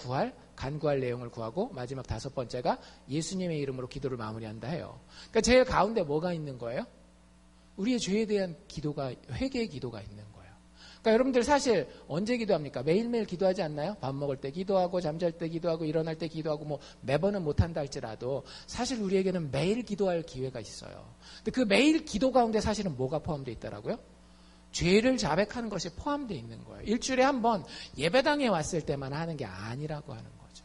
A: 간구할 내용을 구하고 마지막 5번째가 예수님의 이름으로 기도를 마무리한다 해요. 그러니까 제일 가운데 뭐가 있는 거예요? 우리의 죄에 대한 기도가, 회개의 기도가 있는 거예요. 그러니까 여러분들 사실 언제 기도합니까? 매일매일 기도하지 않나요? 밥 먹을 때 기도하고 잠잘 때 기도하고 일어날 때 기도하고 뭐 매번은 못한다 할지라도 사실 우리에게는 매일 기도할 기회가 있어요. 근데 그 매일 기도 가운데 사실은 뭐가 포함되어 있더라고요? 죄를 자백하는 것이 포함되어 있는 거예요. 일주일에 한 번 예배당에 왔을 때만 하는 게 아니라고 하는 거죠.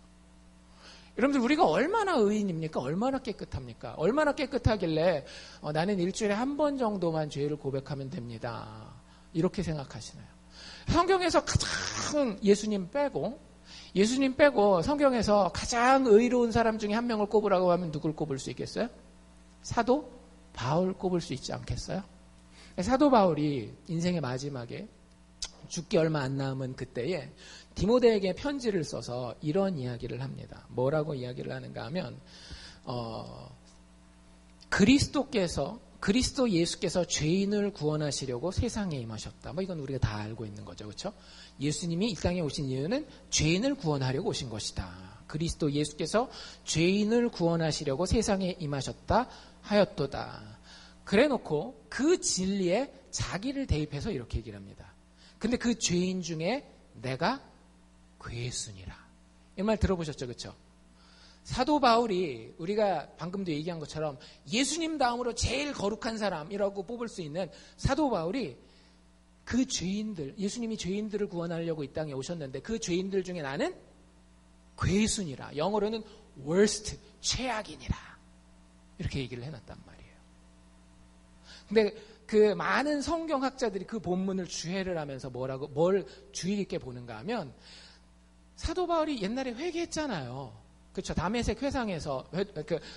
A: 여러분들 우리가 얼마나 의인입니까? 얼마나 깨끗합니까? 얼마나 깨끗하길래 나는 일주일에 한 번 정도만 죄를 고백하면 됩니다. 이렇게 생각하시나요? 성경에서 가장 예수님 빼고 성경에서 가장 의로운 사람 중에 한 명을 꼽으라고 하면 누굴 꼽을 수 있겠어요? 사도 바울 꼽을 수 있지 않겠어요? 사도 바울이 인생의 마지막에 죽기 얼마 안 남은 그때에 디모데에게 편지를 써서 이런 이야기를 합니다. 뭐라고 이야기를 하는가 하면 그리스도 예수께서 죄인을 구원하시려고 세상에 임하셨다. 이건 우리가 다 알고 있는 거죠. 그렇죠? 예수님이 이 땅에 오신 이유는 죄인을 구원하려고 오신 것이다. 그리스도 예수께서 죄인을 구원하시려고 세상에 임하셨다 하였도다. 그래놓고 그 진리에 자기를 대입해서 이렇게 얘기를 합니다. 근데 그 죄인 중에 내가 괴순이라. 이 말 들어보셨죠? 그렇죠? 사도 바울이 우리가 방금도 얘기한 것처럼 예수님 다음으로 제일 거룩한 사람이라고 뽑을 수 있는 사도 바울이 그 죄인들, 예수님이 죄인들을 구원하려고 이 땅에 오셨는데 그 죄인들 중에 나는 괴순이라. 영어로는 worst, 최악인이라. 이렇게 얘기를 해놨단 말이에요. 근데 그 많은 성경학자들이 그 본문을 주해를 하면서 뭘 주의 깊게 보는가 하면 사도 바울이 옛날에 회개했잖아요. 그렇죠. 다메섹 회상에서,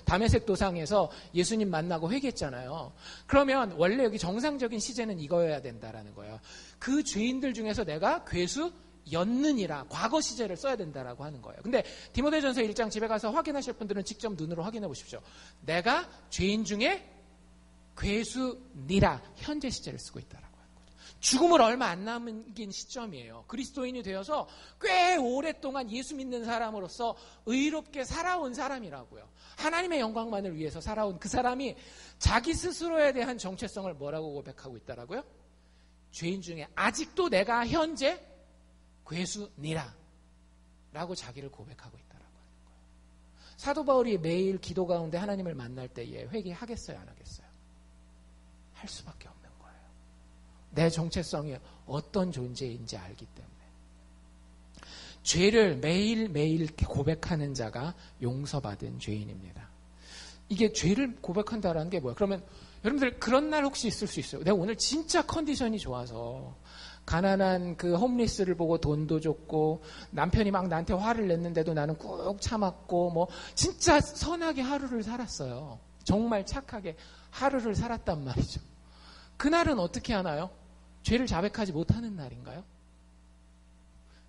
A: 다메섹 도상에서 예수님 만나고 회개했잖아요. 그러면 원래 여기 정상적인 시제는 이거여야 된다라는 거예요. 그 죄인들 중에서 내가 괴수였느니라. 과거 시제를 써야 된다라고 하는 거예요. 근데 디모데전서 1장 집에 가서 확인하실 분들은 직접 눈으로 확인해 보십시오. 내가 죄인 중에 괴수니라. 현재 시제를 쓰고 있다라고. 죽음을 얼마 안 남긴 시점이에요. 그리스도인이 되어서 꽤 오랫동안 예수 믿는 사람으로서 의롭게 살아온 사람이라고요. 하나님의 영광만을 위해서 살아온 그 사람이 자기 스스로에 대한 정체성을 뭐라고 고백하고 있다라고요? 죄인 중에 아직도 내가 현재 괴수니라 라고 자기를 고백하고 있다라고 하는 거예요. 사도 바울이 매일 기도 가운데 하나님을 만날 때에 회개하겠어요? 안 하겠어요? 할 수밖에 없는 거예요. 내 정체성이 어떤 존재인지 알기 때문에. 죄를 매일매일 고백하는 자가 용서받은 죄인입니다. 이게 죄를 고백한다라는 게 뭐야? 그러면 여러분들 그런 날 혹시 있을 수 있어요. 내가 오늘 진짜 컨디션이 좋아서 가난한 그 홈리스를 보고 돈도 줬고 남편이 막 나한테 화를 냈는데도 나는 꾹 참았고 진짜 선하게 하루를 살았어요. 정말 착하게 하루를 살았단 말이죠. 그날은 어떻게 하나요? 죄를 자백하지 못하는 날인가요?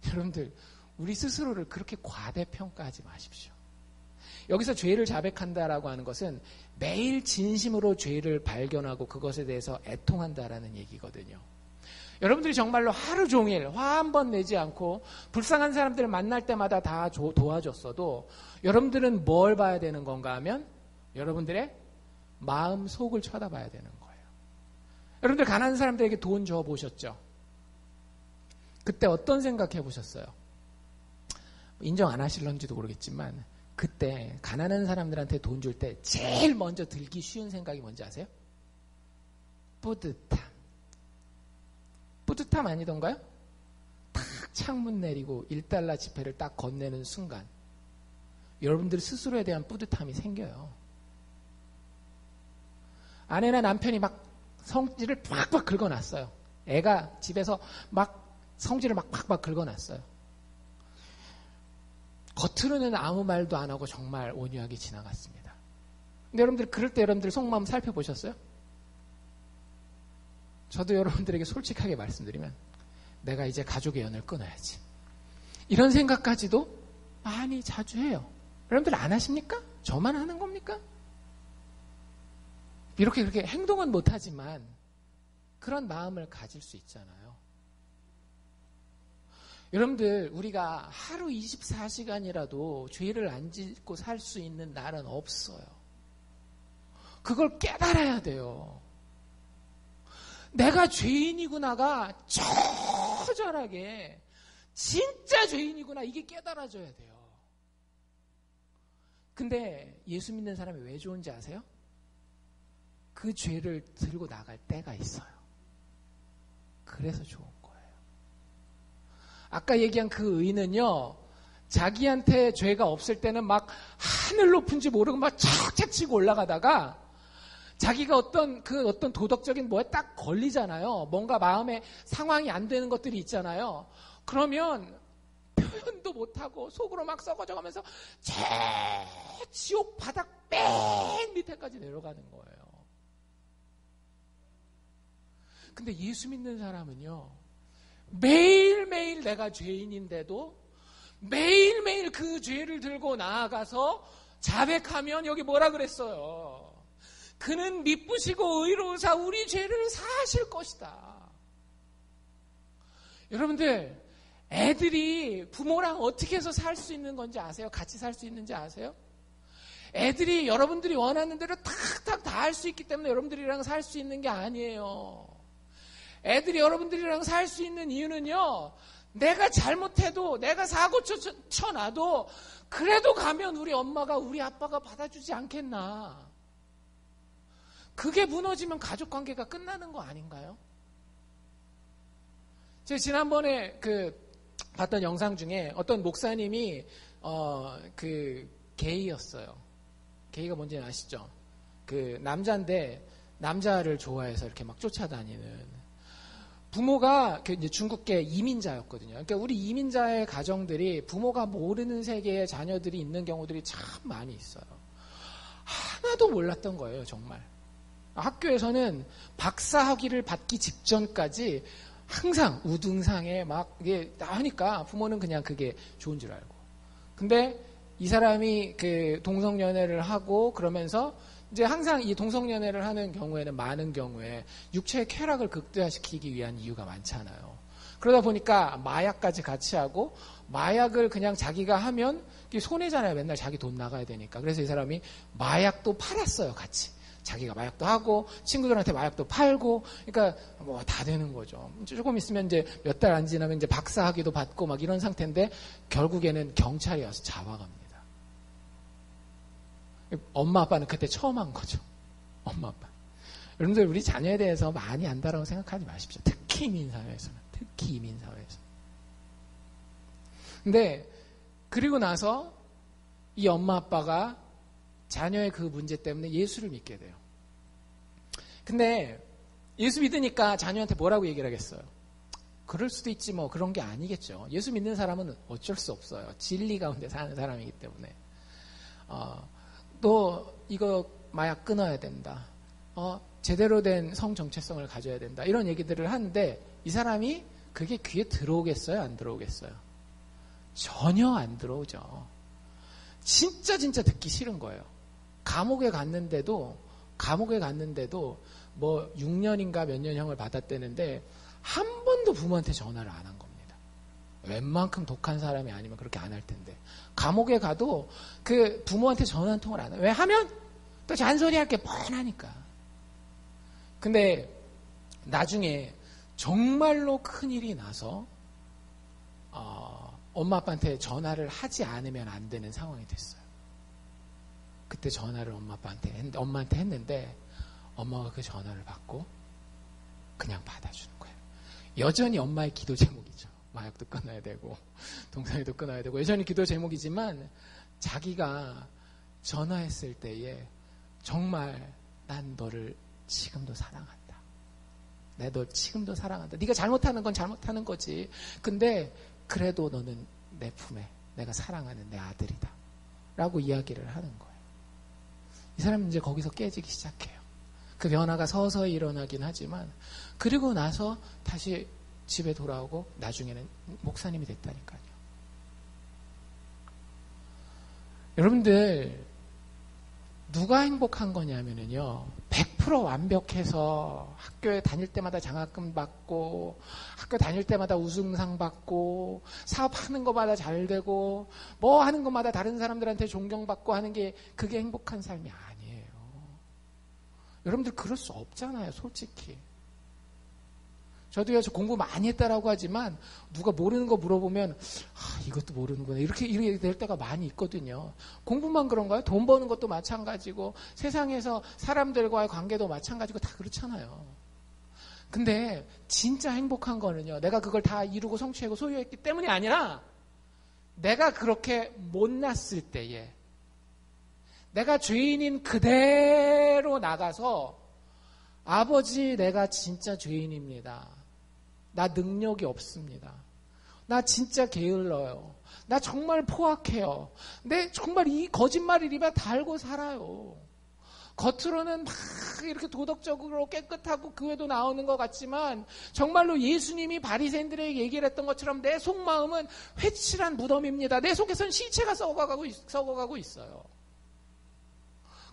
A: 여러분들 우리 스스로를 그렇게 과대평가하지 마십시오. 여기서 죄를 자백한다라고 하는 것은 매일 진심으로 죄를 발견하고 그것에 대해서 애통한다라는 얘기거든요. 여러분들이 정말로 하루 종일 화 한 번 내지 않고 불쌍한 사람들을 만날 때마다 다 도와줬어도 여러분들은 뭘 봐야 되는 건가 하면 여러분들의 마음 속을 쳐다봐야 되는 거예요. 여러분들 가난한 사람들에게 돈 줘보셨죠? 그때 어떤 생각해 보셨어요? 인정 안 하실런지도 모르겠지만 그때 가난한 사람들한테 돈 줄 때 제일 먼저 들기 쉬운 생각이 뭔지 아세요? 뿌듯함. 뿌듯함 아니던가요? 딱 창문 내리고 1달러 지폐를 딱 건네는 순간 여러분들 스스로에 대한 뿌듯함이 생겨요. 아내나 남편이 막 성질을 팍팍 긁어놨어요. 애가 집에서 막 성질을 막 팍팍 긁어놨어요. 겉으로는 아무 말도 안 하고 정말 온유하게 지나갔습니다. 근데 여러분들 그럴 때 여러분들 속마음 살펴보셨어요? 저도 여러분들에게 솔직하게 말씀드리면 내가 이제 가족의 연을 끊어야지. 이런 생각까지도 많이 자주 해요. 여러분들 안 하십니까? 저만 하는 겁니까? 이렇게 그렇게 행동은 못하지만 그런 마음을 가질 수 있잖아요. 여러분들 우리가 하루 24시간이라도 죄를 안 짓고 살 수 있는 날은 없어요. 그걸 깨달아야 돼요. 내가 죄인이구나가 처절하게 진짜 죄인이구나 이게 깨달아져야 돼요. 근데 예수 믿는 사람이 왜 좋은지 아세요? 그 죄를 들고 나갈 때가 있어요. 그래서 좋은 거예요. 아까 얘기한 그 의는요, 자기한테 죄가 없을 때는 막 하늘 높은지 모르고 막 척척 치고 올라가다가 자기가 어떤 도덕적인 뭐에 딱 걸리잖아요. 뭔가 마음에 상황이 안 되는 것들이 있잖아요. 그러면 표현도 못하고 속으로 막 썩어져가면서 제 지옥 바닥 맨 밑에까지 내려가는 거예요. 근데 예수 믿는 사람은요, 매일매일 내가 죄인인데도 매일매일 그 죄를 들고 나아가서 자백하면, 여기 뭐라 그랬어요? 그는 미쁘시고 의로우사 우리 죄를 사하실 것이다. 여러분들, 애들이 부모랑 어떻게 해서 살 수 있는 건지 아세요? 같이 살 수 있는지 아세요? 애들이 여러분들이 원하는 대로 탁탁 다 할 수 있기 때문에 여러분들이랑 살 수 있는 게 아니에요. 애들이 여러분들이랑 살 수 있는 이유는요, 내가 잘못해도, 내가 사고 쳐놔도 그래도 가면 우리 엄마가 우리 아빠가 받아주지 않겠나. 그게 무너지면 가족관계가 끝나는 거 아닌가요? 제가 지난번에 봤던 영상 중에 어떤 목사님이 게이였어요. 게이가 뭔지 아시죠? 남자인데 남자를 좋아해서 이렇게 막 쫓아다니는, 부모가 이제 중국계 이민자였거든요. 그러니까 우리 이민자의 가정들이 부모가 모르는 세계의 자녀들이 있는 경우들이 참 많이 있어요. 하나도 몰랐던 거예요, 정말. 학교에서는 박사학위를 받기 직전까지 항상 우등상에 막 이게 나오니까 부모는 그냥 그게 좋은 줄 알고. 근데 이 사람이 동성연애를 하고 그러면서 이제 항상 이 동성연애를 하는 경우에는 많은 경우에 육체의 쾌락을 극대화시키기 위한 이유가 많잖아요. 그러다 보니까 마약까지 같이 하고, 마약을 그냥 자기가 하면 손해잖아요. 맨날 자기 돈 나가야 되니까. 그래서 이 사람이 마약도 팔았어요, 같이. 자기가 마약도 하고 친구들한테 마약도 팔고, 그러니까 뭐 다 되는 거죠. 조금 있으면 이제 몇 달 안 지나면 이제 박사학위도 받고 막 이런 상태인데 결국에는 경찰이 와서 잡아갑니다. 엄마 아빠는 그때 처음 한 거죠. 엄마 아빠. 여러분들, 우리 자녀에 대해서 많이 안다라고 생각하지 마십시오. 특히 이민사회에서는. 특히 이민사회에서. 근데 그리고 나서 이 엄마 아빠가 자녀의 그 문제 때문에 예수를 믿게 돼요. 근데 예수 믿으니까 자녀한테 뭐라고 얘기를 하겠어요? 그럴 수도 있지 뭐, 그런 게 아니겠죠. 예수 믿는 사람은 어쩔 수 없어요. 진리 가운데 사는 사람이기 때문에. 너 이거 마약 끊어야 된다. 제대로 된 성 정체성을 가져야 된다. 이런 얘기들을 하는데 이 사람이 그게 귀에 들어오겠어요? 안 들어오겠어요? 전혀 안 들어오죠. 진짜 듣기 싫은 거예요. 감옥에 갔는데도 뭐 6년인가 몇 년형을 받았대는데 한 번도 부모한테 전화를 안 한 겁니다. 웬만큼 독한 사람이 아니면 그렇게 안 할 텐데. 감옥에 가도 그 부모한테 전화 한 통을 안 해요. 왜 하면 또 잔소리할 게 뻔하니까. 근데 나중에 정말로 큰일이 나서 엄마 아빠한테 전화를 하지 않으면 안 되는 상황이 됐어요. 그때 전화를 엄마한테 했는데 엄마가 그 전화를 받고 그냥 받아주는 거예요. 여전히 엄마의 기도 제목이죠. 마약도 끊어야 되고 동성애도 끊어야 되고 여전히 기도 제목이지만, 자기가 전화했을 때에 정말 난 너를 지금도 사랑한다. 내가 널 지금도 사랑한다. 네가 잘못하는 건 잘못하는 거지. 근데 그래도 너는 내 품에 내가 사랑하는 내 아들이다. 라고 이야기를 하는 거예요. 이 사람은 이제 거기서 깨지기 시작해요. 그 변화가 서서히 일어나긴 하지만, 그리고 나서 다시 집에 돌아오고 나중에는 목사님이 됐다니까요. 여러분들, 누가 행복한 거냐면요, 100% 완벽해서 학교에 다닐 때마다 장학금 받고, 학교 다닐 때마다 우승상 받고, 사업하는 것마다 잘 되고, 뭐 하는 것마다 다른 사람들한테 존경받고 하는 게 그게 행복한 삶이 아니에요. 여러분들 그럴 수 없잖아요, 솔직히. 저도요, 저 공부 많이 했다라고 하지만 누가 모르는 거 물어보면 이것도 모르는구나 이렇게 될 때가 많이 있거든요. 공부만 그런가요? 돈 버는 것도 마찬가지고 세상에서 사람들과의 관계도 마찬가지고 다 그렇잖아요. 근데 진짜 행복한 거는요, 내가 그걸 다 이루고 성취하고 소유했기 때문이 아니라 내가 그렇게 못났을 때에 내가 죄인인 그대로 나가서 아버지, 내가 진짜 죄인입니다. 나 능력이 없습니다. 나 진짜 게을러요. 나 정말 포악해요. 근데 정말 이 거짓말을 입에 달고 살아요. 겉으로는 막 이렇게 도덕적으로 깨끗하고 교회도 나오는 것 같지만 정말로 예수님이 바리새인들에게 얘기를 했던 것처럼 내 속마음은 회칠한 무덤입니다. 내 속에선 시체가 썩어가고 있어요.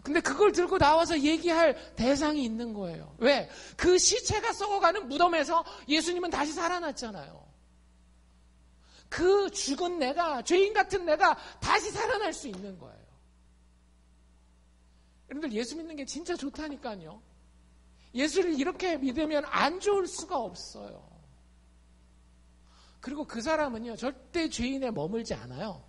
A: 근데 그걸 들고 나와서 얘기할 대상이 있는 거예요. 왜? 그 시체가 썩어가는 무덤에서 예수님은 다시 살아났잖아요. 그 죽은 내가, 죄인 같은 내가 다시 살아날 수 있는 거예요. 여러분들 예수 믿는 게 진짜 좋다니까요. 예수를 이렇게 믿으면 안 좋을 수가 없어요. 그리고 그 사람은요, 절대 죄인에 머물지 않아요.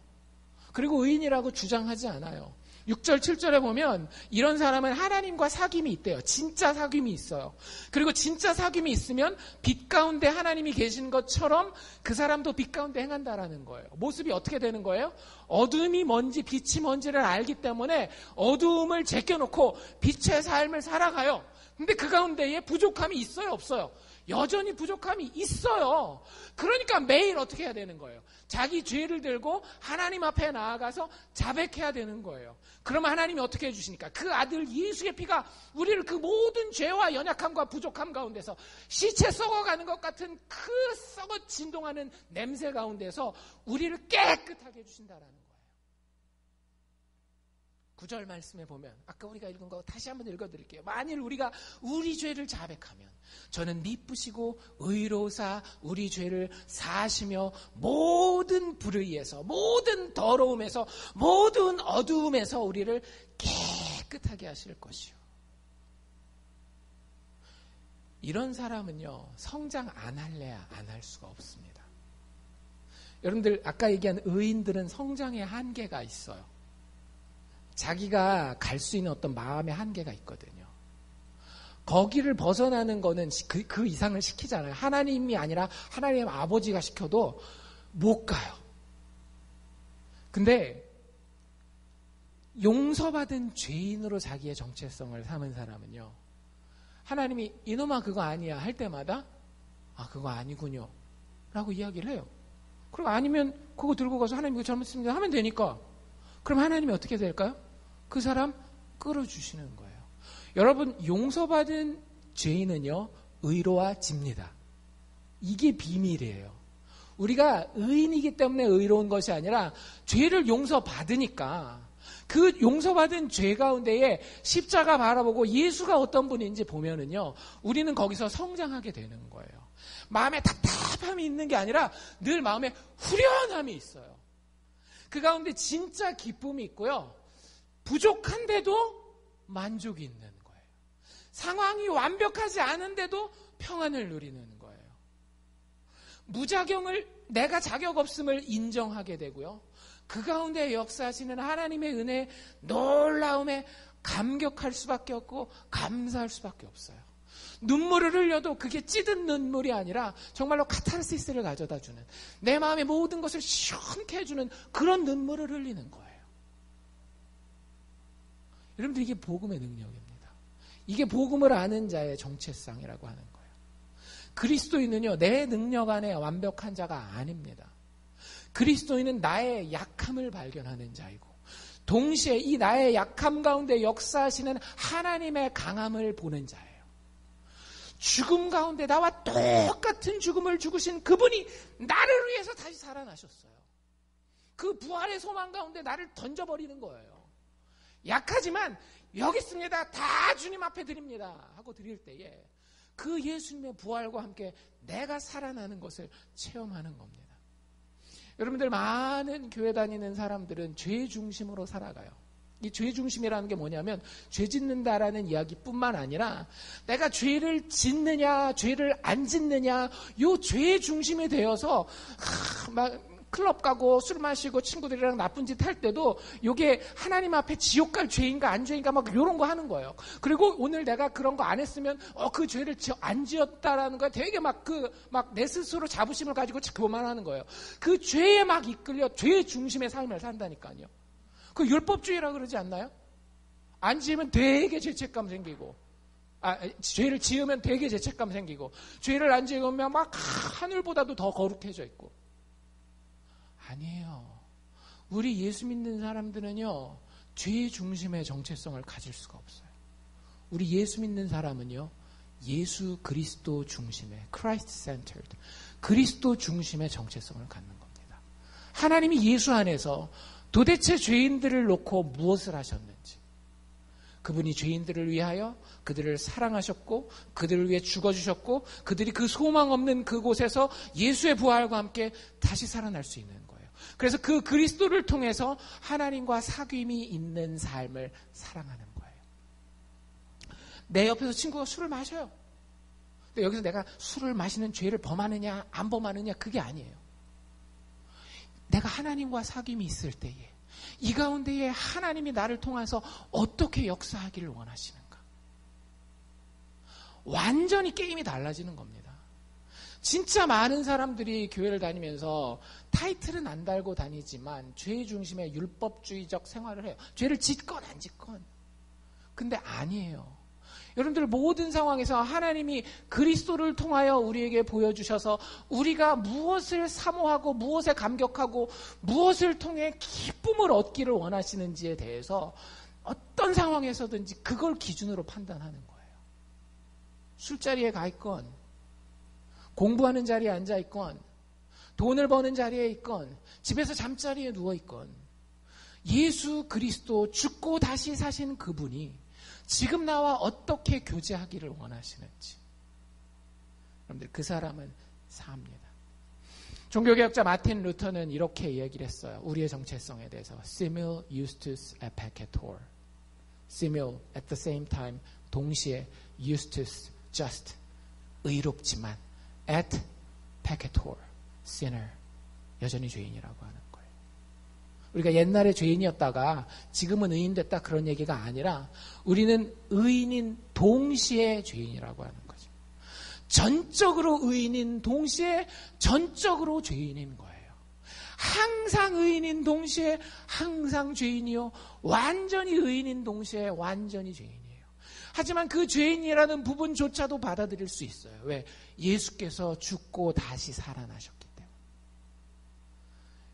A: 그리고 의인이라고 주장하지 않아요. 6절, 7절에 보면 이런 사람은 하나님과 사귐이 있대요. 진짜 사귐이 있어요. 그리고 진짜 사귐이 있으면 빛 가운데 하나님이 계신 것처럼 그 사람도 빛 가운데 행한다라는 거예요. 모습이 어떻게 되는 거예요? 어둠이 뭔지 빛이 뭔지를 알기 때문에 어두움을 제껴놓고 빛의 삶을 살아가요. 근데 그 가운데에 부족함이 있어요, 없어요? 여전히 부족함이 있어요. 그러니까 매일 어떻게 해야 되는 거예요? 자기 죄를 들고 하나님 앞에 나아가서 자백해야 되는 거예요. 그러면 하나님이 어떻게 해주시니까? 그 아들 예수의 피가 우리를 그 모든 죄와 연약함과 부족함 가운데서 시체 썩어가는 것 같은 그 썩어 진동하는 냄새 가운데서 우리를 깨끗하게 해주신다라는 거예요. 9절 말씀에 보면 아까 우리가 읽은 거 다시 한번 읽어드릴게요. 만일 우리가 우리 죄를 자백하면 저는 미쁘시고 의로우사 우리 죄를 사하시며 모든 불의에서 모든 더러움에서 모든 어두움에서 우리를 깨끗하게 하실 것이요. 이런 사람은요, 성장 안 할래야 안 할 수가 없습니다. 여러분들 아까 얘기한 의인들은 성장의 한계가 있어요. 자기가 갈 수 있는 어떤 마음의 한계가 있거든요. 거기를 벗어나는 거는 그 이상을 시키잖아요. 하나님이 아니라 하나님 아버지가 시켜도 못 가요. 근데 용서받은 죄인으로 자기의 정체성을 삼은 사람은요, 하나님이 이놈아 그거 아니야 할 때마다 아 그거 아니군요 라고 이야기를 해요. 그리고 아니면 그거 들고 가서 하나님 이거 잘못했습니다 하면 되니까. 그럼 하나님이 어떻게 될까요? 그 사람 끌어주시는 거예요. 여러분, 용서받은 죄인은요, 의로워집니다. 이게 비밀이에요. 우리가 의인이기 때문에 의로운 것이 아니라 죄를 용서받으니까 그 용서받은 죄 가운데에 십자가 바라보고 예수가 어떤 분인지 보면은요, 우리는 거기서 성장하게 되는 거예요. 마음에 답답함이 있는 게 아니라 늘 마음에 후련함이 있어요. 그 가운데 진짜 기쁨이 있고요. 부족한데도 만족이 있는 거예요. 상황이 완벽하지 않은데도 평안을 누리는 거예요. 무자경을 내가 자격 없음을 인정하게 되고요. 그 가운데 역사하시는 하나님의 은혜, 놀라움에 감격할 수밖에 없고 감사할 수밖에 없어요. 눈물을 흘려도 그게 찌든 눈물이 아니라 정말로 카타르시스를 가져다주는, 내 마음의 모든 것을 시원케 해주는 그런 눈물을 흘리는 거예요. 여러분들 이게 복음의 능력입니다. 이게 복음을 아는 자의 정체성이라고 하는 거예요. 그리스도인은요, 내 능력 안에 완벽한 자가 아닙니다. 그리스도인은 나의 약함을 발견하는 자이고 동시에 이 나의 약함 가운데 역사하시는 하나님의 강함을 보는 자예요. 죽음 가운데 나와 똑같은 죽음을 죽으신 그분이 나를 위해서 다시 살아나셨어요. 그 부활의 소망 가운데 나를 던져버리는 거예요. 약하지만 여기 있습니다. 다 주님 앞에 드립니다 하고 드릴 때에 그 예수님의 부활과 함께 내가 살아나는 것을 체험하는 겁니다. 여러분들, 많은 교회 다니는 사람들은 죄 중심으로 살아가요. 이 죄 중심이라는 게 뭐냐면 죄 짓는다라는 이야기뿐만 아니라 내가 죄를 짓느냐 죄를 안 짓느냐 요 죄 중심이 되어서 막 클럽 가고 술 마시고 친구들이랑 나쁜 짓 할 때도 이게 하나님 앞에 지옥 갈 죄인가 안 죄인가 막 이런 거 하는 거예요. 그리고 오늘 내가 그런 거 안 했으면 그 죄를 안 지었다라는 거야. 되게 막 내 스스로 자부심을 가지고 교만하는 거예요. 그 죄에 막 이끌려 죄의 중심의 삶을 산다니까요. 그 율법주의라 그러지 않나요? 안 지으면 되게 죄책감 생기고, 죄를 지으면 되게 죄책감 생기고, 죄를 안 지으면 막 하늘보다도 더 거룩해져 있고. 아니에요. 우리 예수 믿는 사람들은요, 죄의 중심의 정체성을 가질 수가 없어요. 우리 예수 믿는 사람은요, 예수 그리스도 중심의, Christ centered, 그리스도 중심의 정체성을 갖는 겁니다. 하나님이 예수 안에서 도대체 죄인들을 놓고 무엇을 하셨는지, 그분이 죄인들을 위하여 그들을 사랑하셨고 그들을 위해 죽어주셨고 그들이 그 소망 없는 그곳에서 예수의 부활과 함께 다시 살아날 수 있는 거예요. 그래서 그 그리스도를 통해서 하나님과 사귐이 있는 삶을 사랑하는 거예요. 내 옆에서 친구가 술을 마셔요. 근데 여기서 내가 술을 마시는 죄를 범하느냐 안 범하느냐 그게 아니에요. 내가 하나님과 사귐이 있을 때에 이 가운데에 하나님이 나를 통해서 어떻게 역사하기를 원하시는가. 완전히 게임이 달라지는 겁니다. 진짜 많은 사람들이 교회를 다니면서 타이틀은 안 달고 다니지만 죄 중심의 율법주의적 생활을 해요. 죄를 짓건 안 짓건. 근데 아니에요. 여러분들 모든 상황에서 하나님이 그리스도를 통하여 우리에게 보여주셔서 우리가 무엇을 사모하고 무엇에 감격하고 무엇을 통해 기쁨을 얻기를 원하시는지에 대해서 어떤 상황에서든지 그걸 기준으로 판단하는 거예요. 술자리에 가 있건 공부하는 자리에 앉아 있건 돈을 버는 자리에 있건 집에서 잠자리에 누워 있건 예수 그리스도 죽고 다시 사신 그분이 지금 나와 어떻게 교제하기를 원하시는지. 여러분들 그 사람은 삽니다. 종교개혁자 마틴 루터는 이렇게 얘기를 했어요. 우리의 정체성에 대해서. Simul justus et peccator. Simul at the same time 동시에 justus just 의롭지만 et peccator sinner 여전히 죄인이라고 하는 거예요. 우리가 옛날에 죄인이었다가 지금은 의인 됐다 그런 얘기가 아니라 우리는 의인인 동시에 죄인이라고 하는 거죠. 전적으로 의인인 동시에 전적으로 죄인인 거예요. 항상 의인인 동시에 항상 죄인이요. 완전히 의인인 동시에 완전히 죄인이에요. 하지만 그 죄인이라는 부분조차도 받아들일 수 있어요. 왜? 예수께서 죽고 다시 살아나셨기 때문에.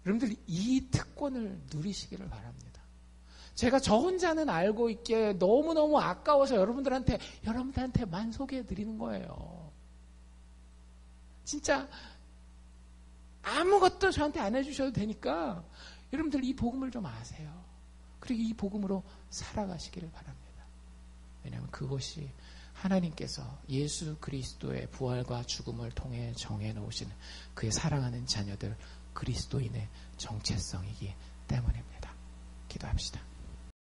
A: 여러분들 이 특권을 누리시기를 바랍니다. 제가 저 혼자는 알고 있기에 너무너무 아까워서 여러분들한테만 소개해 드리는 거예요. 진짜 아무것도 저한테 안 해주셔도 되니까 여러분들 이 복음을 좀 아세요. 그리고 이 복음으로 살아가시기를 바랍니다. 왜냐하면 그것이 하나님께서 예수 그리스도의 부활과 죽음을 통해 정해놓으신 그의 사랑하는 자녀들 그리스도인의 정체성이기 때문입니다. 기도합시다.